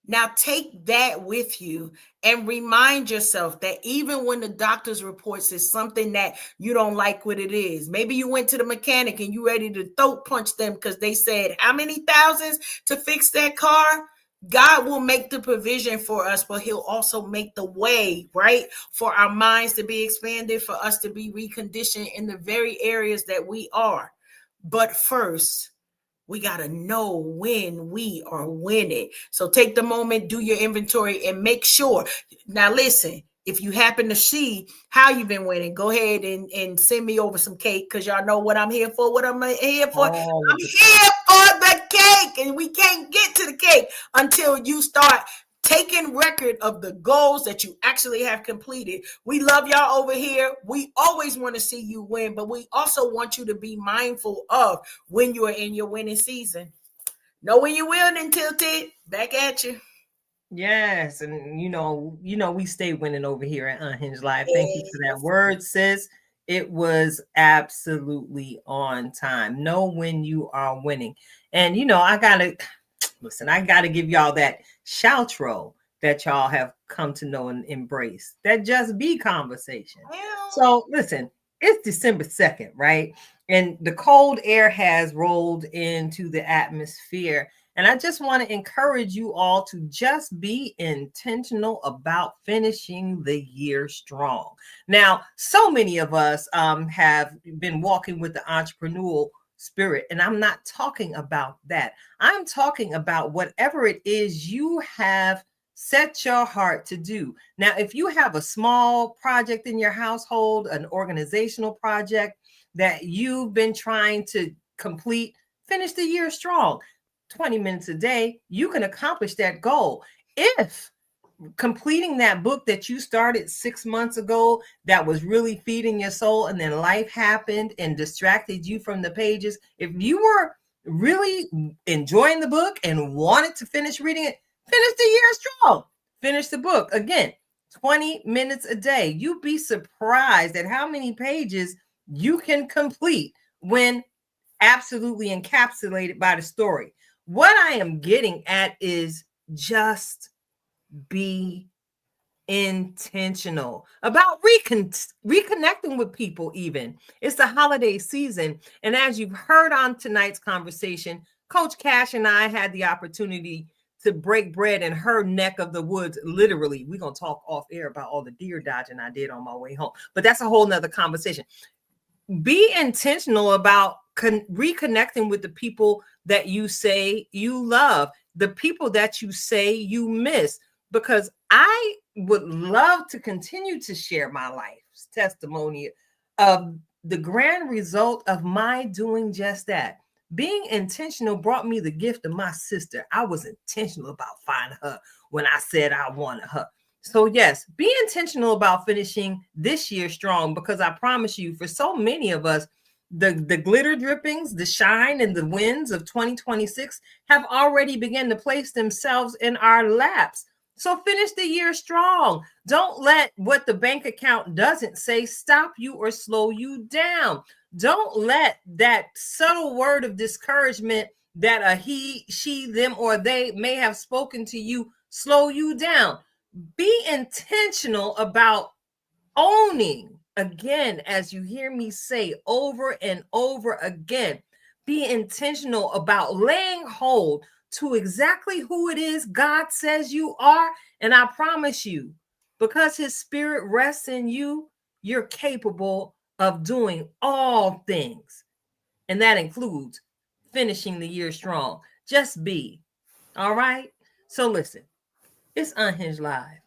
Now take that with you and remind yourself that even when the doctor's report says something that you don't like what it is, maybe you went to the mechanic and you ready to throat punch them because they said how many thousands to fix that car. God will make the provision for us, but he'll also make the way, right, for our minds to be expanded, for us to be reconditioned in the very areas that we are. But first, we got to know when we are winning. So take the moment, do your inventory, and make sure. Now, listen, if you happen to see how you've been winning, go ahead and send me over some cake, because y'all know what I'm here for, what I'm here for. I'm here for the cake, and we can't get to the cake until you start taking record of the goals that you actually have completed. We love y'all over here. We always want to see you win, but we also want you to be mindful of when you are in your winning season. Know when you win and tilted. Back at you. Yes, and you know, we stay winning over here at Unhinged Live. Thank you for that word, sis. It was absolutely on time. Know when you are winning. And I gotta give y'all that shoutro that y'all have come to know and embrace. That just be conversation. So listen, it's December 2nd, right? And the cold air has rolled into the atmosphere. And I just want to encourage you all to just be intentional about finishing the year strong. Now, so many of us have been walking with the entrepreneurial spirit, and I'm not talking about that. I'm talking about whatever it is you have set your heart to do. Now, if you have a small project in your household, an organizational project that you've been trying to complete, finish the year strong. 20 minutes a day, you can accomplish that goal. If completing that book that you started 6 months ago that was really feeding your soul, and then life happened and distracted you from the pages, if you were really enjoying the book and wanted to finish reading it, finish the year strong. Finish the book. Again, 20 minutes a day. You'd be surprised at how many pages you can complete when absolutely encapsulated by the story. What I am getting at is just be intentional about reconnecting with people. Even it's the holiday season, and as you've heard on tonight's conversation, Coach Cash and I had the opportunity to break bread in her neck of the woods. Literally, we're going to talk off air about all the deer dodging I did on my way home. But that's a whole nother conversation. Be intentional about reconnecting with the people that you say you love, the people that you say you miss, because I would love to continue to share my life's testimony of the grand result of my doing just that. Being intentional brought me the gift of my sister. I was intentional about finding her when I said I wanted her. So yes, be intentional about finishing this year strong, because I promise you, for so many of us, the glitter drippings, the shine, and the winds of 2026 have already begun to place themselves in our laps. So finish the year strong. Don't let what the bank account doesn't say stop you or slow you down. Don't let that subtle word of discouragement that a he, she, them, or they may have spoken to you slow you down. Be intentional about owning, again, as you hear me say over and over again, be intentional about laying hold to exactly who it is God says you are. And I promise you, because his spirit rests in you, you're capable of doing all things. And that includes finishing the year strong. Just be. All right? So listen, it's Unhinged Live.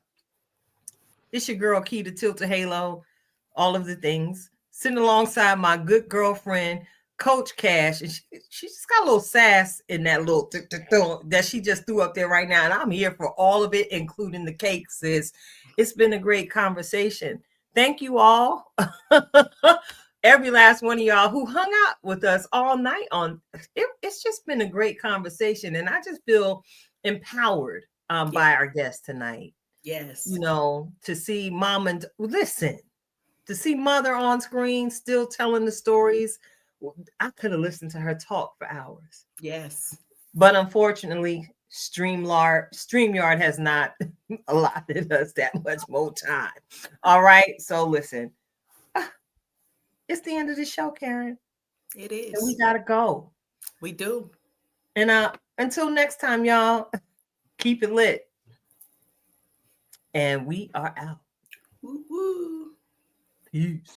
It's your girl, Key to Tilt to Halo, all of the things. Sitting alongside my good girlfriend, Coach Cash. And she just got a little sass in that little that she just threw up there right now. And I'm here for all of it, including the cake, sis. It's been a great conversation. Thank you all. Every last one of y'all who hung out with us all night on it. It's just been a great conversation. And I just feel empowered by our guest tonight. Yes. You know, to see mom and listen, to see mother on screen still telling the stories. I could have listened to her talk for hours. Yes. But unfortunately, StreamYard has not allotted us that much more time. All right. So listen, it's the end of the show, Karen. It is. And we gotta go. We do. And until next time, y'all, keep it lit. And we are out. Woo-woo. Peace.